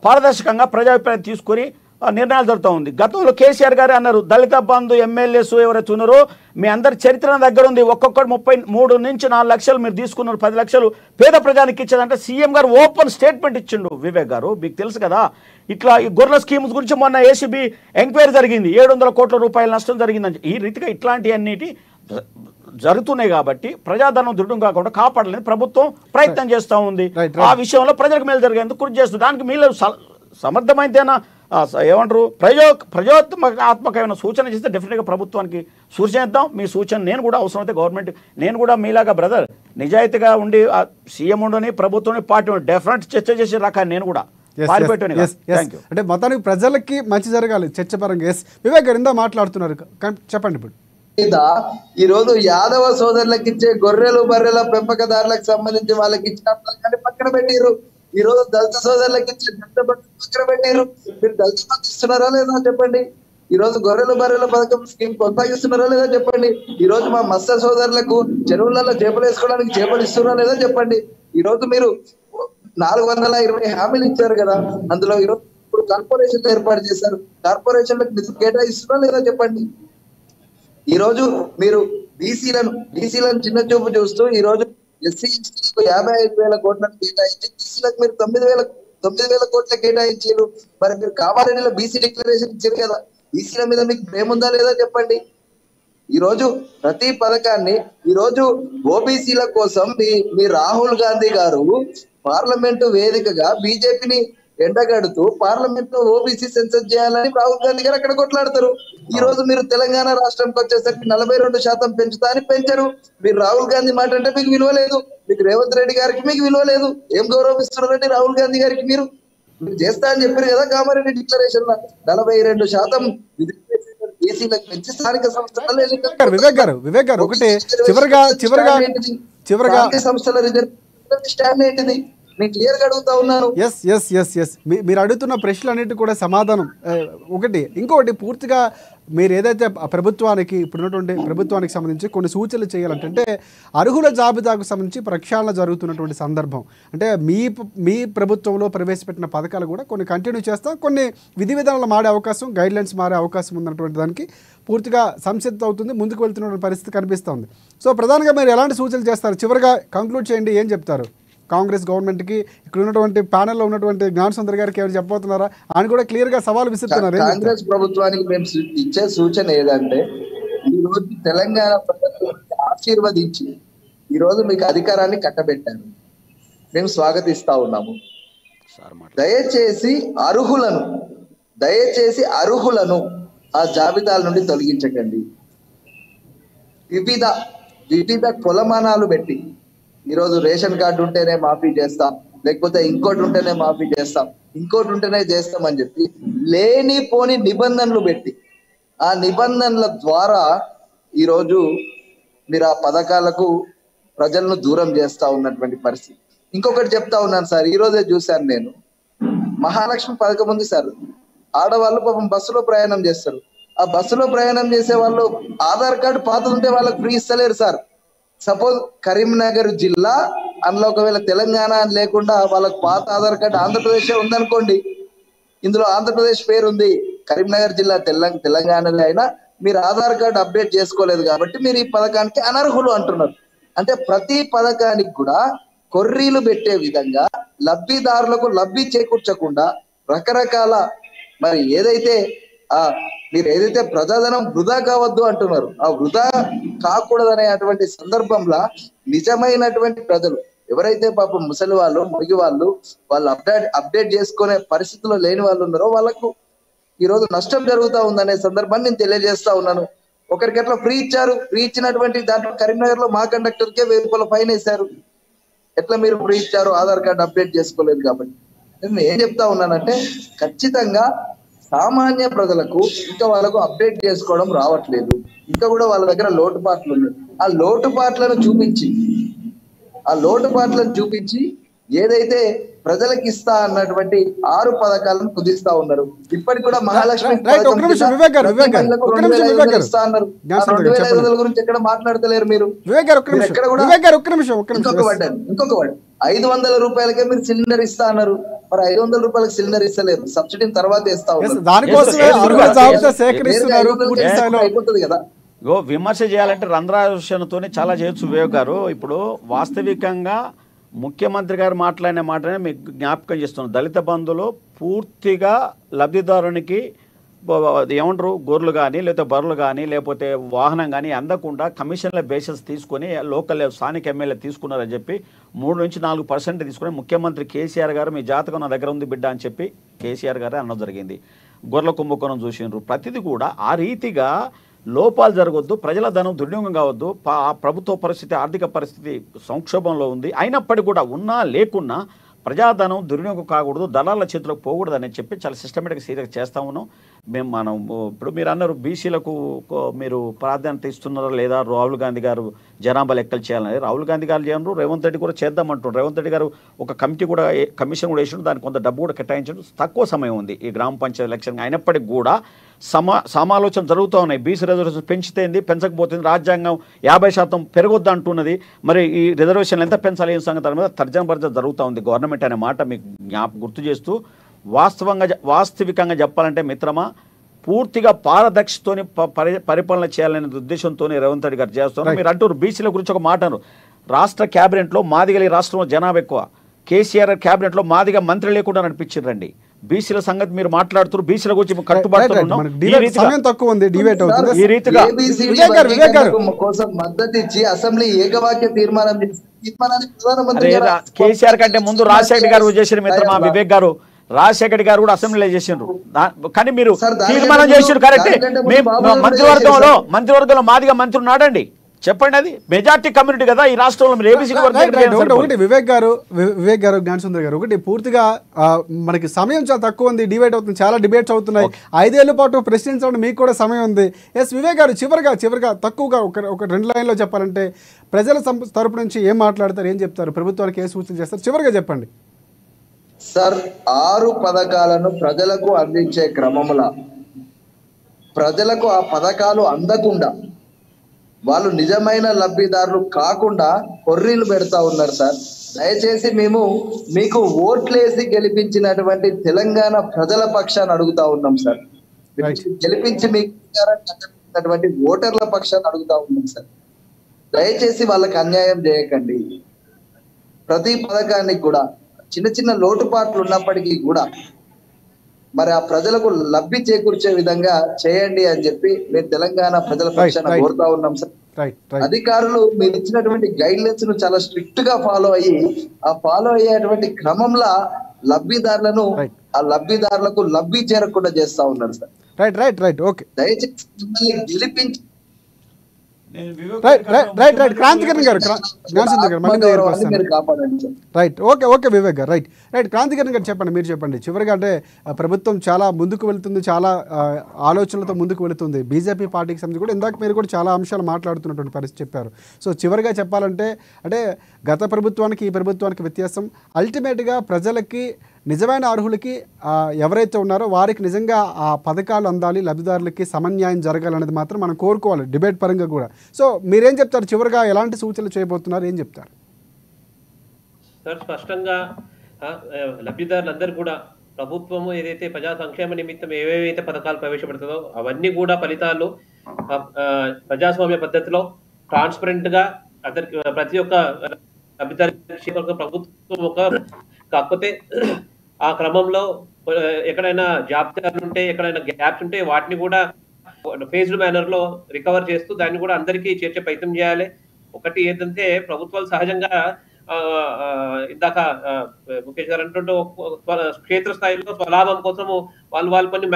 పారదర్శకంగా ప్రజాభిప్రాయం తీసుకొని నిర్ణయాలు జరుగుతూ ఉంది. గతంలో కేసీఆర్ గారు అన్నారు, దళిత బంధు ఎమ్మెల్యేస్ ఎవరైతే ఉన్నారో మీ అందరి చరిత్ర దగ్గర ఉంది, ఒక్కొక్కటి 33 నుంచి 4 లక్షలు మీరు తీసుకున్నారు, 10 లక్షలు పేద ప్రజానికి ఇచ్చేదంటే సీఎం గారు ఓపెన్ స్టేట్మెంట్ ఇచ్చిండు. వివేక్ గారు మీకు తెలుసు కదా, ఇట్లా ఈ గొర్రెల స్కీమ్స్ గురించి మొన్న ఏసీబీ ఎంక్వైరీ జరిగింది, 700 కోట్ల రూపాయల నష్టం జరిగిందని. ఈ రీతిగా ఇట్లాంటివన్నిటి జరుగుతున్నాయి కాబట్టి ప్రజాధనం దృఢం కాకుండా కాపాడాలని ప్రభుత్వం ప్రయత్నం చేస్తూ ఉంది. ఆ విషయంలో ప్రజలకు మేలు జరిగేందుకు కృషి చేస్తుంది. దానికి మీరు సమర్థమైతేనా ఏమంటారు ప్రజాత్మకమైన సూచన చేస్తే డెఫినెట్గా ప్రభుత్వానికి సూచన ఇద్దాం. మీ సూచన నేను కూడా అవసరమైతే గవర్నమెంట్ నేను కూడా మీలాగా బ్రదర్ నిజాయితీగా ఉండి సీఎం ఉండని ప్రభుత్వం పార్టీ డెఫినెట్ చర్చ చేసే రకాన్ని నేను కూడా అంటే మొత్తానికి ప్రజలకి మంచి జరగాలి చర్చ పరంగా. వివేక్ గారు ఇందా మాట్లాడుతున్నారు, చెప్పండి. ఇప్పుడు ఈ రోజు యాదవ సోదరులకు ఇచ్చే గొర్రెలు బర్రెల పెంపకదారులకు సంబంధించి వాళ్ళకి ఇచ్చిన పక్కన పెట్టిరు. ఈ రోజు దళిత సోదరులకు ఇచ్చే పక్కన పెట్టిరు. మీరు దళిత బంధు ఇస్తున్నారా లేదా చెప్పండి. ఈ రోజు గొర్రెలు బర్రెల పథకం స్కీమ్ కొనసాగిస్తున్నారా లేదా చెప్పండి. ఈ రోజు మా మత్స్య సోదరులకు చెరువులలో చేపలు వేసుకోవడానికి చేపలు ఇస్తున్నారా లేదా చెప్పండి. ఈ రోజు మీరు 420 హామీలు ఇచ్చారు కదా, అందులో ఈరోజు ఇప్పుడు కార్పొరేషన్లు ఏర్పాటు చేశారు. కార్పొరేషన్లకు నిధులు కేటాయిస్తున్నారా లేదా చెప్పండి. ఈ రోజు మీరు బీసీలను చిన్న చూపు చూస్తూ ఈ రోజు ఎస్సీ ఎస్టీలకు 55,000 కోట్లను కేటాయించి బీసీలకు మీరు 9,000 కోట్ల కేటాయించారు. మరి మీరు కామారెడ్డిలో బీసీ డిక్లరేషన్ ఇచ్చారు కదా, బీసీల మీద మీకు ప్రేమ ఉందా లేదా చెప్పండి. ఈ రోజు ప్రతి పథకాన్ని ఈ రోజు ఓబీసీల కోసం మీ రాహుల్ గాంధీ గారు పార్లమెంటు వేదికగా బీజేపీని ఎండగడుతూ పార్లమెంట్ లో ఓబీసీ సెన్సస్ చేయాలని రాహుల్ గాంధీ గారు అక్కడ కొట్లాడతారు. ఈ రోజు మీరు తెలంగాణ రాష్ట్రానికి వచ్చేసరికి 42% పెంచుతా అని పెంచరు. మీరు రాహుల్ గాంధీ మాట అంటే మీకు విలువ లేదు, మీకు రేవంత్ రెడ్డి గారికి మీకు విలువ లేదు. ఏం గౌరవిస్తున్నారండి రాహుల్ గాంధీ గారికి? మీరు చేస్తా అని చెప్పారు కదా కామారెడ్డి డిక్లరేషన్ లో 42% బీసీలకు పెంచి స్థానిక సంస్థల ఒకటి చివరగా సంస్థల రిజర్వ్ స్టాండ్ ఏంటిది నేను క్లియర్గా అడుగుతా ఉన్నాను. మీరు అడుగుతున్న ప్రశ్నలన్నిటి కూడా సమాధానం ఒకటి. ఇంకొకటి పూర్తిగా మీరు ఏదైతే ప్రభుత్వానికి ఇప్పుడున్నటువంటి ప్రభుత్వానికి సంబంధించి కొన్ని సూచనలు చేయాలంటే అర్హుల జాబితాకు సంబంధించి ప్రక్షాళన జరుగుతున్నటువంటి సందర్భం అంటే మీ ప్రభుత్వంలో ప్రవేశపెట్టిన పథకాలు కూడా కొన్ని కంటిన్యూ చేస్తాం, కొన్ని విధి విధానాలు మారే అవకాశం, గైడ్లైన్స్ మారే అవకాశం ఉన్నటువంటి దానికి పూర్తిగా సంసిద్ధత అవుతుంది, ముందుకు వెళ్తున్న పరిస్థితి కనిపిస్తుంది. సో ప్రధానంగా మీరు ఎలాంటి సూచనలు చేస్తారు? చివరిగా కంక్లూడ్ చేయండి, ఏం చెప్తారు కాంగ్రెస్ గవర్నమెంట్కి? ఇక్కడ ఉన్నటువంటి ప్యానెల్లో ఉన్నటువంటి జ్ఞానసుందర్ గారికి ఏమైనా చెప్పబోతున్నారా? ఆయన కూడా క్లియర్ గా సవాల్ విసురుతున్నారు. కాంగ్రెస్ ప్రభుత్వానికి మేము ఇచ్చే సూచన ఏదంటే ఈ రోజు తెలంగాణ ప్రభుత్వాన్ని ఆశీర్వదించి ఈ రోజు మీకు అధికారాన్ని కట్టబెట్టారు, మేము స్వాగతిస్తా ఉన్నాము. దయచేసి అర్హులను ఆ జాబితాల నుండి తొలగించకండి. వివిధ కొలమానాలు పెట్టి ఈరోజు రేషన్ కార్డు ఉంటేనే మాఫీ చేస్తాం, లేకపోతే ఇంకోటి ఉంటేనే మాఫీ చేస్తాం, ఇంకోటి ఉంటేనే చేస్తామని చెప్పి లేనిపోని నిబంధనలు పెట్టి ఆ నిబంధనల ద్వారా ఈరోజు మీరు ఆ పథకాలకు ప్రజలను దూరం చేస్తా ఉన్నటువంటి పరిస్థితి. ఇంకొకటి చెప్తా ఉన్నాను సార్, ఈ రోజే చూశాను నేను, మహాలక్ష్మి పథకం ఉంది సార్. ఆడవాళ్ళు పాపం బస్సులో ప్రయాణం చేస్తారు. ఆ బస్సులో ప్రయాణం చేసే వాళ్ళు ఆధార్ కార్డు పాత ఉంటే వాళ్ళకి ఫ్రీ ఇస్తలేరు సార్. సపోజ్ కరీంనగర్ జిల్లా అందులో ఒకవేళ తెలంగాణ అని లేకుండా వాళ్ళకి పాత ఆధార్ కార్డు ఆంధ్రప్రదేశ్ ఉందనుకోండి, ఇందులో ఆంధ్రప్రదేశ్ పేరు ఉంది, కరీంనగర్ జిల్లా తెలంగాణలో అయినా మీరు ఆధార్ కార్డు అప్డేట్ చేసుకోలేదు కాబట్టి మీరు ఈ పథకానికి అనర్హులు అంటున్నారు. అంటే ప్రతి పథకానికి కూడా కొర్రీలు పెట్టే విధంగా లబ్ధిదారులకు లబ్ధి చేకూర్చకుండా రకరకాల మరి మీరు ఏదైతే ప్రజాధనం వృధా కావద్దు అంటున్నారు, ఆ వృధా కాకూడదనేటువంటి సందర్భంలో నిజమైనటువంటి ప్రజలు ఎవరైతే పాపం ముసలి వాళ్ళు మురిగి వాళ్ళు అప్డేట్ చేసుకునే పరిస్థితిలో లేని వాళ్ళు ఉన్నారో వాళ్ళకు ఈ రోజు నష్టం జరుగుతా ఉందనే సందర్భాన్ని నేను తెలియజేస్తా ఉన్నాను. ఒకరికి ఎట్లా ఫ్రీ ఇచ్చారు, ఫ్రీ ఇచ్చినటువంటి దాంట్లో కరీంనగర్ లో మా కండక్టర్కే 1000 రూపాయల ఫైన్ వేశారు. ఎట్లా మీరు ఫ్రీ ఇచ్చారు, ఆధార్ కార్డు అప్డేట్ చేసుకోలేదు కాబట్టి. నేను ఏం చెప్తా ఉన్నానంటే ఖచ్చితంగా సామాన్య ప్రజలకు ఇంకా వాళ్ళకు అప్డేట్ చేసుకోవడం రావట్లేదు, ఇంకా కూడా వాళ్ళ దగ్గర లోటుపాట్లు ఉన్నాయి. ఆ లోటుపాట్లను చూపించి ఏదైతే ప్రజలకు ఇస్తా అన్నటువంటి 6 పథకాలను కుదిస్తా ఉన్నారు. ఇప్పటికి కూడా మహాలక్ష్మి గురించి ఎక్కడ మాట్లాడతలేరు మీరు. ఇంకొక 500 రూపాయలకే మీరు సిలిండర్ ఇస్తా అన్నారు, మరి 500 రూపాయలకు సిలిండర్ ఇస్తలేరు, సబ్సిడీని తర్వాత ఇస్తా ఉన్నారు. అయిపోతుంది కదా. విమర్శ చేయాలంటే రంధ్రాశనతోనే చాలా చేయొచ్చు వివేక్ గారు. ఇప్పుడు వాస్తవికంగా ముఖ్యమంత్రి గారు మాట్లాడిన మాటనే మీకు జ్ఞాపకం చేస్తున్నాను. దళిత బంధులో పూర్తిగా లబ్ధిదారునికి ఏమంటారు గొర్రెలు కానీ లేకపోతే బర్రెలు కానీ లేకపోతే వాహనం కానీ అందకుండా కమిషన్ల బేసిస్ తీసుకొని లోకల్ స్థానిక ఎమ్మెల్యే తీసుకున్నారని చెప్పి 3-4% తీసుకుని ముఖ్యమంత్రి కేసీఆర్ గారు మీ జాతకం నా దగ్గర ఉంది బిడ్డ అని చెప్పి కేసీఆర్ గారే అనడం జరిగింది. గొర్రెల కుంభకోణం చూసిండ్రు. ప్రతిదీ కూడా ఆ రీతిగా లోపాలు జరగొద్దు, ప్రజల ధనం దుర్వినియోగం కావద్దు. ప్రభుత్వ పరిస్థితి ఆర్థిక పరిస్థితి సంక్షోభంలో ఉంది. అయినప్పటికీ కూడా ఉన్నా లేకున్నా ప్రజాధనం దుర్వినియోగం కాకూడదు, దళాల చేతిలోకి పోకూడదు అని చెప్పి చాలా సిస్టమేటిక్గా సీరియస్ చేస్తా ఉన్నాం. మనం ఇప్పుడు మీరు అన్నారు బీసీలకు మీరు ప్రాధాన్యత ఇస్తున్నారా లేదా, రాహుల్ గాంధీ గారు జనాభా లెక్కలు చేయాలని. రాహుల్ గాంధీ గారు చేయరు, రేవంత్ రెడ్డి కూడా చేద్దామంటున్నారు. రేవంత్ రెడ్డి గారు ఒక కమిటీ కూడా కమిషన్ కూడా వేసిండు, దానికి కొంత డబ్బు కూడా కేటాయించడం. తక్కువ సమయం ఉంది ఈ గ్రామ పంచాయతీ ఎలక్షన్. అయినప్పటికీ కూడా సమాలోచన జరుగుతూ ఉన్నాయి. బీసీ రిజర్వేషన్ పెంచితేంది పెంచకపోతుంది, రాజ్యాంగం 50% పెరగొద్దు అంటున్నది. మరి ఈ రిజర్వేషన్లు ఎంత పెంచాలి ఈ సంగతి మీద తర్జన భర్జన జరుగుతూ ఉంది గవర్నమెంట్ అనే మాట మీకు గుర్తు చేస్తూ, వాస్తవికంగా చెప్పాలంటే మిత్రమా పూర్తిగా పారదర్శతోని పరిపాలన చేయాలనే ఉద్దేశంతో రేవంత్ రెడ్డి గారు చేస్తున్నారు. మీరు అంటారు బీసీల గురించి ఒక మాట అన్నారు. రాష్ట్ర క్యాబినెట్లో మాదిగలి రాష్ట్రంలో జనాభా ఎక్కువ, కేసీఆర్ క్యాబినెట్లో మాదిగా మంత్రి లేకుండా నడిపించారండి. బీసీల సంగతి మీరు మాట్లాడుతున్నారు, బీసీల గురించి కట్టుబాటు మద్దతు ఇచ్చి అసెంబ్లీ ఏకవాక్య తీర్మానం కేసీఆర్ కంటే ముందు రాజశేఖర్ గారు చేసిన మిత్రమా వివేక్ గారు, రాజశేఖర్ గారు కూడా అసెంబ్లీలో చేసిండ్రు. కానీ మీరు తీర్మానం చేసిండ్రు కరెక్టే. మంత్రివర్గంలో మాదిగా మంత్రి ఉన్నాడండి, చెప్పండి. అది మెజార్టీ కమ్యూనిటీ కదా ఈ రాష్ట్రంలో. మీరు ఏబీసీ ఒకటి వివేక్ గారు జ్ఞానసుందర్ గారు, ఒకటి పూర్తిగా మనకి సమయం చాలా తక్కువ ఉంది, డిబేట్ అవుతుంది, చాలా డిబేట్స్ అవుతున్నాయి. 5 ఏళ్ల పాటు ప్రశ్నించడం మీకు కూడా సమయం ఉంది. వివేక్ గారు చివరిగా తక్కువగా ఒక 2 లైన్లో చెప్పాలంటే ప్రజల తరపు నుంచి ఏం మాట్లాడతారు, ఏం చెప్తారు, ప్రభుత్వానికి ఏ సూచన చేస్తారు, చివరిగా చెప్పండి. సార్, 6 పథకాలను ప్రజలకు అందించే క్రమంలో ప్రజలకు ఆ పథకాలు అందకుండా వాళ్ళు నిజమైన లబ్ధిదారులు కాకుండా కొర్రీలు పెడతా ఉన్నారు. సార్, దయచేసి మేము మీకు ఓట్లేసి గెలిపించినటువంటి తెలంగాణ ప్రజల పక్షాన్ని అడుగుతా ఉన్నాం సార్. గెలిపించి మీకు ఓటర్ల పక్షాన్ని అడుగుతా ఉన్నాం సార్. దయచేసి వాళ్ళకి అన్యాయం చేయకండి. ప్రతి పథకానికి కూడా చిన్న చిన్న లోటుపాట్లు ఉన్నప్పటికీ కూడా మరి ఆ ప్రజలకు లబ్ధి చేకూర్చే విధంగా చేయండి అని చెప్పి మేము తెలంగాణ ప్రజల పక్షాన కోరుతా ఉన్నాం సార్. అధికారులు మీరు ఇచ్చినటువంటి గైడ్ లైన్స్ ను చాలా స్ట్రిక్ట్ గా ఫాలో అయ్యేటువంటి క్రమంలో లబ్ధిదారులకు లబ్ధి చేరకుండా చేస్తా ఉన్నారు సార్. దయచేసి మిమ్మల్ని గెలిపించి క్రాంతికరణ్ గారు వివేక్ గారు క్రాంతికరణ్ గారు చెప్పండి, మీరు చెప్పండి చివరిగా. అంటే ప్రభుత్వం చాలా ముందుకు వెళుతుంది, చాలా ఆలోచనలతో ముందుకు వెళుతుంది. బీజేపీ పార్టీకి సంబంధించి కూడా ఇందాక మీరు కూడా చాలా అంశాలు మాట్లాడుతున్నటువంటి పరిస్థితి చెప్పారు. సో చివరిగా చెప్పాలంటే అంటే గత ప్రభుత్వానికి ఈ ప్రభుత్వానికి వ్యత్యాసం అల్టిమేట్గా ప్రజలకి నిజమైన అర్హులకి ఎవరైతే ఉన్నారో వారికి నిజంగా ఆ పథకాలు అందాలి, లబ్ధిదారులకి సమన్యాయం జరగాలనేది మాత్రం మనం కోరుకోవాలి డిబేట్ పరంగా కూడా. సో మీరేం చెప్తారు, చివరిగా ఎలాంటి సూచనలు చేయబోతున్నారు, ఏం చెప్తారు? సార్, స్పష్టంగా లబ్ధిదారులందరూ కూడా ప్రభుత్వము ఏదైతే ప్రజా సంక్షేమ నిమిత్తం ఏవేవైతే పథకాలు ప్రవేశపెడుతుందో అవన్నీ కూడా ఫలితాలు ప్రజాస్వామ్య పద్ధతిలో ట్రాన్స్పరెంట్ గా అందరికి ప్రతి ఒక్క లబ్ధిదారు ప్రభుత్వం ఒక కాకపోతే ఆ క్రమంలో ఎక్కడైనా జాబితాలు ఉంటే ఎక్కడైనా గ్యాప్స్ ఉంటే వాటిని కూడా ఫేజ్డ్ మేనర్ లో రికవర్ చేస్తూ దాన్ని కూడా అందరికీ చేర్చే ప్రయత్నం చేయాలి. ఒకటి ఏంటంటే ప్రభుత్వాలు సహజంగా ఇందాక ముఖేష్ గారు అంటుంటే క్షేత్రస్థాయిలో స్వలాభం కోసము వాళ్ళు కొన్ని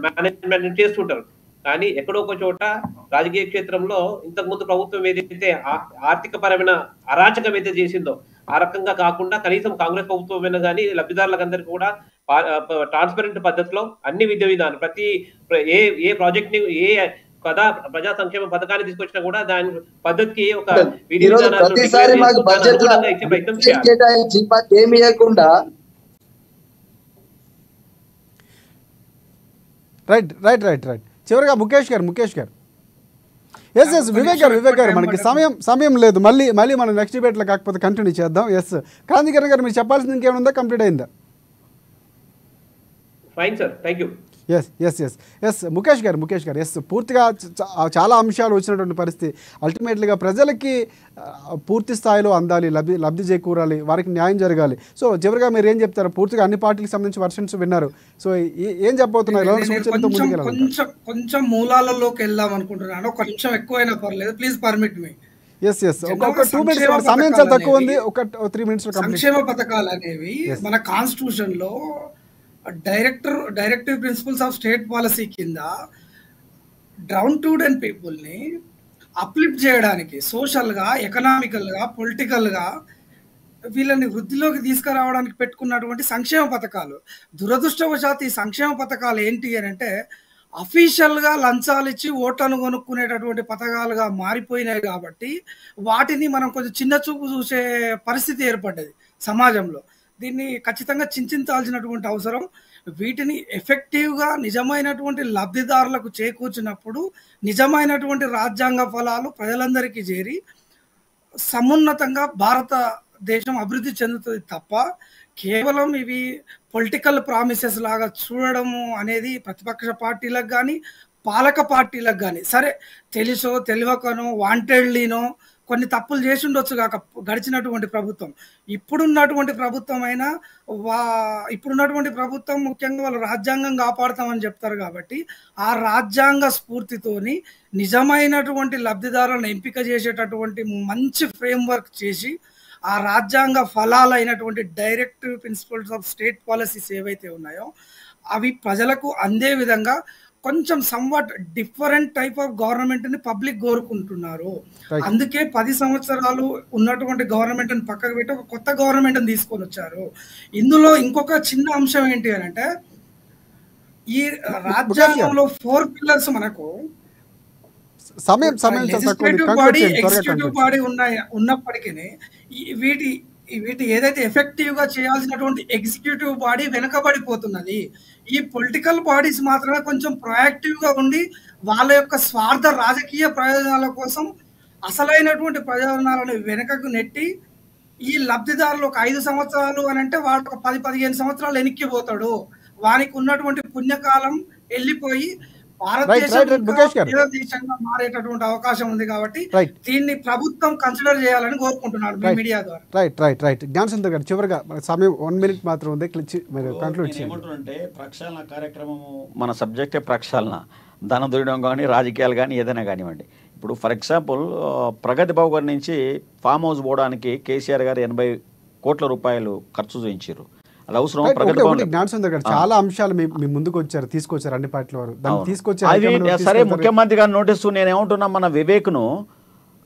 మేనేజ్మెంట్ చేస్తుంటారు. కానీ ఎక్కడో ఒక చోట రాజకీయ క్షేత్రంలో ఇంతకు ముందు ప్రభుత్వం ఏదైతే ఆర్థిక పరమైన అరాచకం అయితే చేసిందో ఆ రకంగా కాకుండా కనీసం కాంగ్రెస్ ప్రభుత్వమైనా కానీ లబ్ధిదారులకు అందరికీ కూడా ట్రాన్స్పరెంట్ పద్ధతిలో అన్ని విధి విధానం ప్రతి ఏ ప్రాజెక్ట్ ని ఏ ప్రజా సంక్షేమ పథకాన్ని తీసుకొచ్చినా కూడా దాని పద్ధతికి ఒక విధి విధానాలు ఇచ్చే ప్రయత్నం చేయాలి. రైట్ చివరిగా ముఖేష్ గారు వివేక్ గారు మనకి సమయం లేదు, మళ్ళీ మనం నెక్స్ట్ డిబేట్లో కాకపోతే కంటిన్యూ చేద్దాం. క్రాంతికరణ్ గారు మీరు చెప్పాల్సింది ఇంకేమైనా ఉందా, కంప్లీట్ అయిందా? Fine sir, thank you. Yes Mukesh garu yes పూర్తిగా చాలా అంశాలు వచ్చినటువంటి పరిస్థితి. అల్టిమేట్లీగా ప్రజలకి పూర్తి స్థాయిలో అందాలి, లబ్ధి చేకూరాలి, వారికి న్యాయం జరగాలి. సో చివరిగా మీరు ఏం చెప్తారు? పూర్తిగా అన్ని పార్టీలకు సంబంధించి వర్షన్స్ విన్నారు. సో ఏం చెప్పబోతున్నారు? కొంచెం మూలాలలోకి వెళ్దాం అనుకుంటున్నాను. ఒక నిమిషం ఎక్కువైనా పర్లేదు, ప్లీజ్ పర్మిట్ మీ. ఒక 2 minutes సమయం చాలా తక్కువ ఉంది, ఒక 3 minutes. సంక్షేమ పథకాలు అనేవి మన కాన్స్టిట్యూషన్ లో directive principles of state policy కింద డౌన్ టు డౌన్ పీపుల్ ని అప్లిఫ్ట్ చేయడానికి, సోషల్ గా, ఎకనామికల్ గా, పొలిటికల్ గా వీళ్ళని వృద్ధిలోకి తీసుకురావడానికి పెట్టుకున్నటువంటి సంక్షేమ పథకాలు. దురదృష్టవశాత్తు ఈ సంక్షేమ పథకాలు ఏంటి అని అంటే అఫీషియల్ గా లంచాలు ఇచ్చి ఓట్లను కొనుక్కునేటటువంటి పథకాలుగా మారిపోయినాయి. కాబట్టి వాటిని మనం కొంచెం చిన్న చూపు చూసే పరిస్థితి ఏర్పడ్డది సమాజంలో. దీన్ని ఖచ్చితంగా చింతించాల్సినటువంటి అవసరం. వీటిని ఎఫెక్టివ్గా నిజమైనటువంటి లబ్ధిదారులకు చేకూర్చినప్పుడు నిజమైనటువంటి రాజ్యాంగ ఫలాలు ప్రజలందరికీ చేరి సమున్నతంగా భారతదేశం అభివృద్ధి చెందుతుంది తప్ప కేవలం ఇవి పొలిటికల్ ప్రామిసెస్ లాగా చూడడము అనేది ప్రతిపక్ష పార్టీలకు కానీ పాలక పార్టీలకు కానీ, సరే తెలుసో తెలియకనో వాంటెడ్లీనో కొన్ని తప్పులు చేసి ఉండొచ్చు కాక గడిచినటువంటి ప్రభుత్వం. ఇప్పుడున్నటువంటి ప్రభుత్వం ముఖ్యంగా వాళ్ళు రాజ్యాంగం కాపాడుతామని చెప్తారు. కాబట్టి ఆ రాజ్యాంగ స్ఫూర్తితోని నిజమైనటువంటి లబ్ధిదారులను ఎంపిక చేసేటటువంటి మంచి ఫ్రేమ్వర్క్ చేసి ఆ రాజ్యాంగ ఫలాలైనటువంటి directive principles of state policies ఏవైతే ఉన్నాయో అవి ప్రజలకు అందే విధంగా కొంచెం somewhat different type of government ని పబ్లిక్ కోరుకుంటున్నారు. అందుకే 10 సంవత్సరాలు ఉన్నటువంటి గవర్నమెంట్ ని పక్కకు పెట్టి ఒక కొత్త గవర్నమెంట్ ని తీసుకొని వచ్చారు. ఇందులో ఇంకొక చిన్న అంశం ఏంటి అని అంటే ఈ రాజ్యాంగంలో 4 పిల్లర్స్ మనకు ఎగ్జిక్యూటివ్ బాడీ ఉన్నప్పటికీ వీటి ఏదైతే ఎఫెక్టివ్ గా చేయాల్సినటువంటి ఎగ్జిక్యూటివ్ బాడీ వెనకబడిపోతున్నది. ఈ పొలిటికల్ బాడీస్ మాత్రమే కొంచెం ప్రొయాక్టివ్ గా ఉండి వాళ్ళ యొక్క స్వార్థ రాజకీయ ప్రయోజనాల కోసం అసలైనటువంటి ప్రయోజనాలను వెనకకు నెట్టి ఈ లబ్ధిదారులు ఒక 5 సంవత్సరాలు అని అంటే వాడు ఒక 10-15 సంవత్సరాలు వెనక్కిపోతాడు. వానికి ఉన్నటువంటి పుణ్యకాలం వెళ్ళిపోయి భారతదేశంగా మారేటటువంటి అవకాశం ఉంది. కాబట్టి దీన్ని ప్రభుత్వం కన్సిడర్ చేయాలని కోరుకుంటున్నాను మీడియా ద్వారా. రైట్ జ్ఞానసుందర్ గారు, చివరిగా సమయం 1 minute మాత్రం ఉంది, కంక్లూడ్ చేయండి. ఏమంటున్నారంటే ప్రక్షాళన కార్యక్రమము మన సబ్జెక్టే ప్రక్షాళన, ధన దొరకడం కానీ రాజకీయాలు కానీ ఏదైనా కానివ్వండి. ఇప్పుడు ఫర్ ఎగ్జాంపుల్ ప్రగతి భవన్ నుంచి ఫామ్ హౌస్ పోవడానికి కేసీఆర్ గారు 80 కోట్ల రూపాయలు ఖర్చు చేయించారు. అది అవసరం. జ్ఞానసుందర్ గారు చాలా అంశాలు మీ ముందుకు తీసుకొచ్చారు అన్ని పార్టీల వారు, తీసుకొచ్చారు. సరే ముఖ్యమంత్రి గారు నోటీసు నేను ఏమంటున్నా, మన వివేక్ను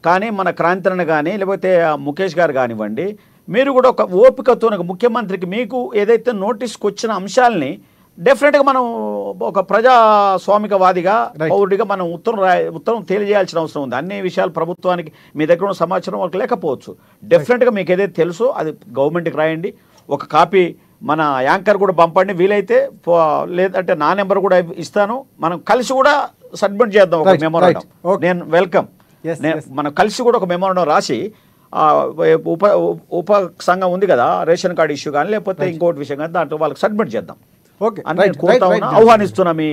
కానీ మన క్రాంతిని కానీ లేకపోతే ముఖేష్ గారు కానివ్వండి, మీరు కూడా ఒక ఓపికతో ముఖ్యమంత్రికి మీకు ఏదైతే నోటీస్కి వచ్చిన అంశాలని డెఫినెట్గా మనం ఒక ప్రజాస్వామికవాదిగా పౌరుడిగా మనం ఉత్తరం తెలియజేయాల్సిన అవసరం ఉంది. అన్ని విషయాలు ప్రభుత్వానికి మీ దగ్గర ఉన్న సమాచారం వాళ్ళకి లేకపోవచ్చు. డెఫినెట్గా మీకు ఏదైతే తెలుసో అది గవర్నమెంట్కి రాయండి. ఒక కాపీ మన యాంకర్ కూడా పంపండి, వీలైతే లేదంటే నా నెంబర్ కూడా ఇస్తాను. మనం కలిసి కూడా సబ్మిట్ చేద్దాం ఒక మెమోరాండం. నేను వెల్కమ్. మనం కలిసి కూడా ఒక మెమోరాండం రాసి ఉప సంఘం ఉంది కదా, రేషన్ కార్డు ఇష్యూ కానీ లేకపోతే ఇంకోటి విషయం కానీ దాంట్లో వాళ్ళకి సబ్మిట్ చేద్దాం. ఆహ్వానిస్తున్నా మీ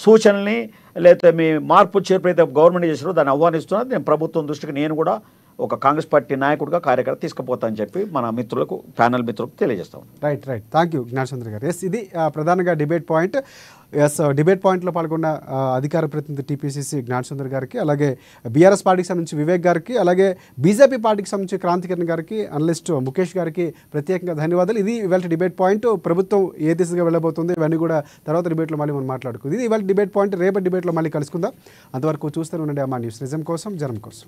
సూచనల్ని, లేకపోతే మీ మార్పు చేర్పు అయితే గవర్నమెంట్ చేసారో దాన్ని ఆహ్వానిస్తున్నా. నేను ప్రభుత్వం దృష్టికి నేను కూడా ఒక కాంగ్రెస్ పార్టీ నాయకుడిగా కార్యకర్త తీసుకుపోతానని చెప్పి మన మిత్రులకు, ప్యానల్ మిత్రులకు తెలియజేస్తాం. రైట్ థ్యాంక్ యూ జ్ఞానసుందర్ గారు. ఇది ప్రధానంగా డిబేట్ పాయింట్. డిబేట్ పాయింట్లో పాల్గొన్న అధికార ప్రతినిధి టీపీసీసీ జ్ఞానసుందర్ గారికి, అలాగే బీఆర్ఎస్ పార్టీకి సంబంధించి వివేక్ గారికి, అలాగే బీజేపీ పార్టీకి సంబంధించి క్రాంతికిరణ్ గారికి, అనలిస్ట్ ముఖేష్ గారికి ప్రత్యేకంగా ధన్యవాదాలు. ఇది ఇవాళ డిబేట్ పాయింట్. ప్రభుత్వం ఏ దిశగా వెళ్ళబోతుంది ఇవన్నీ కూడా తర్వాత డిబేట్లో మళ్ళీ మనం మాట్లాడుకుంది. ఇది ఇవాళ డిబేట్ పాయింట్. రేపటి డిబేట్లో మళ్ళీ కలుసుకుందాం. అంతవరకు చూస్తూనే ఉండండి అమ్మా న్యూస్, నిజం కోసం జనం కోసం.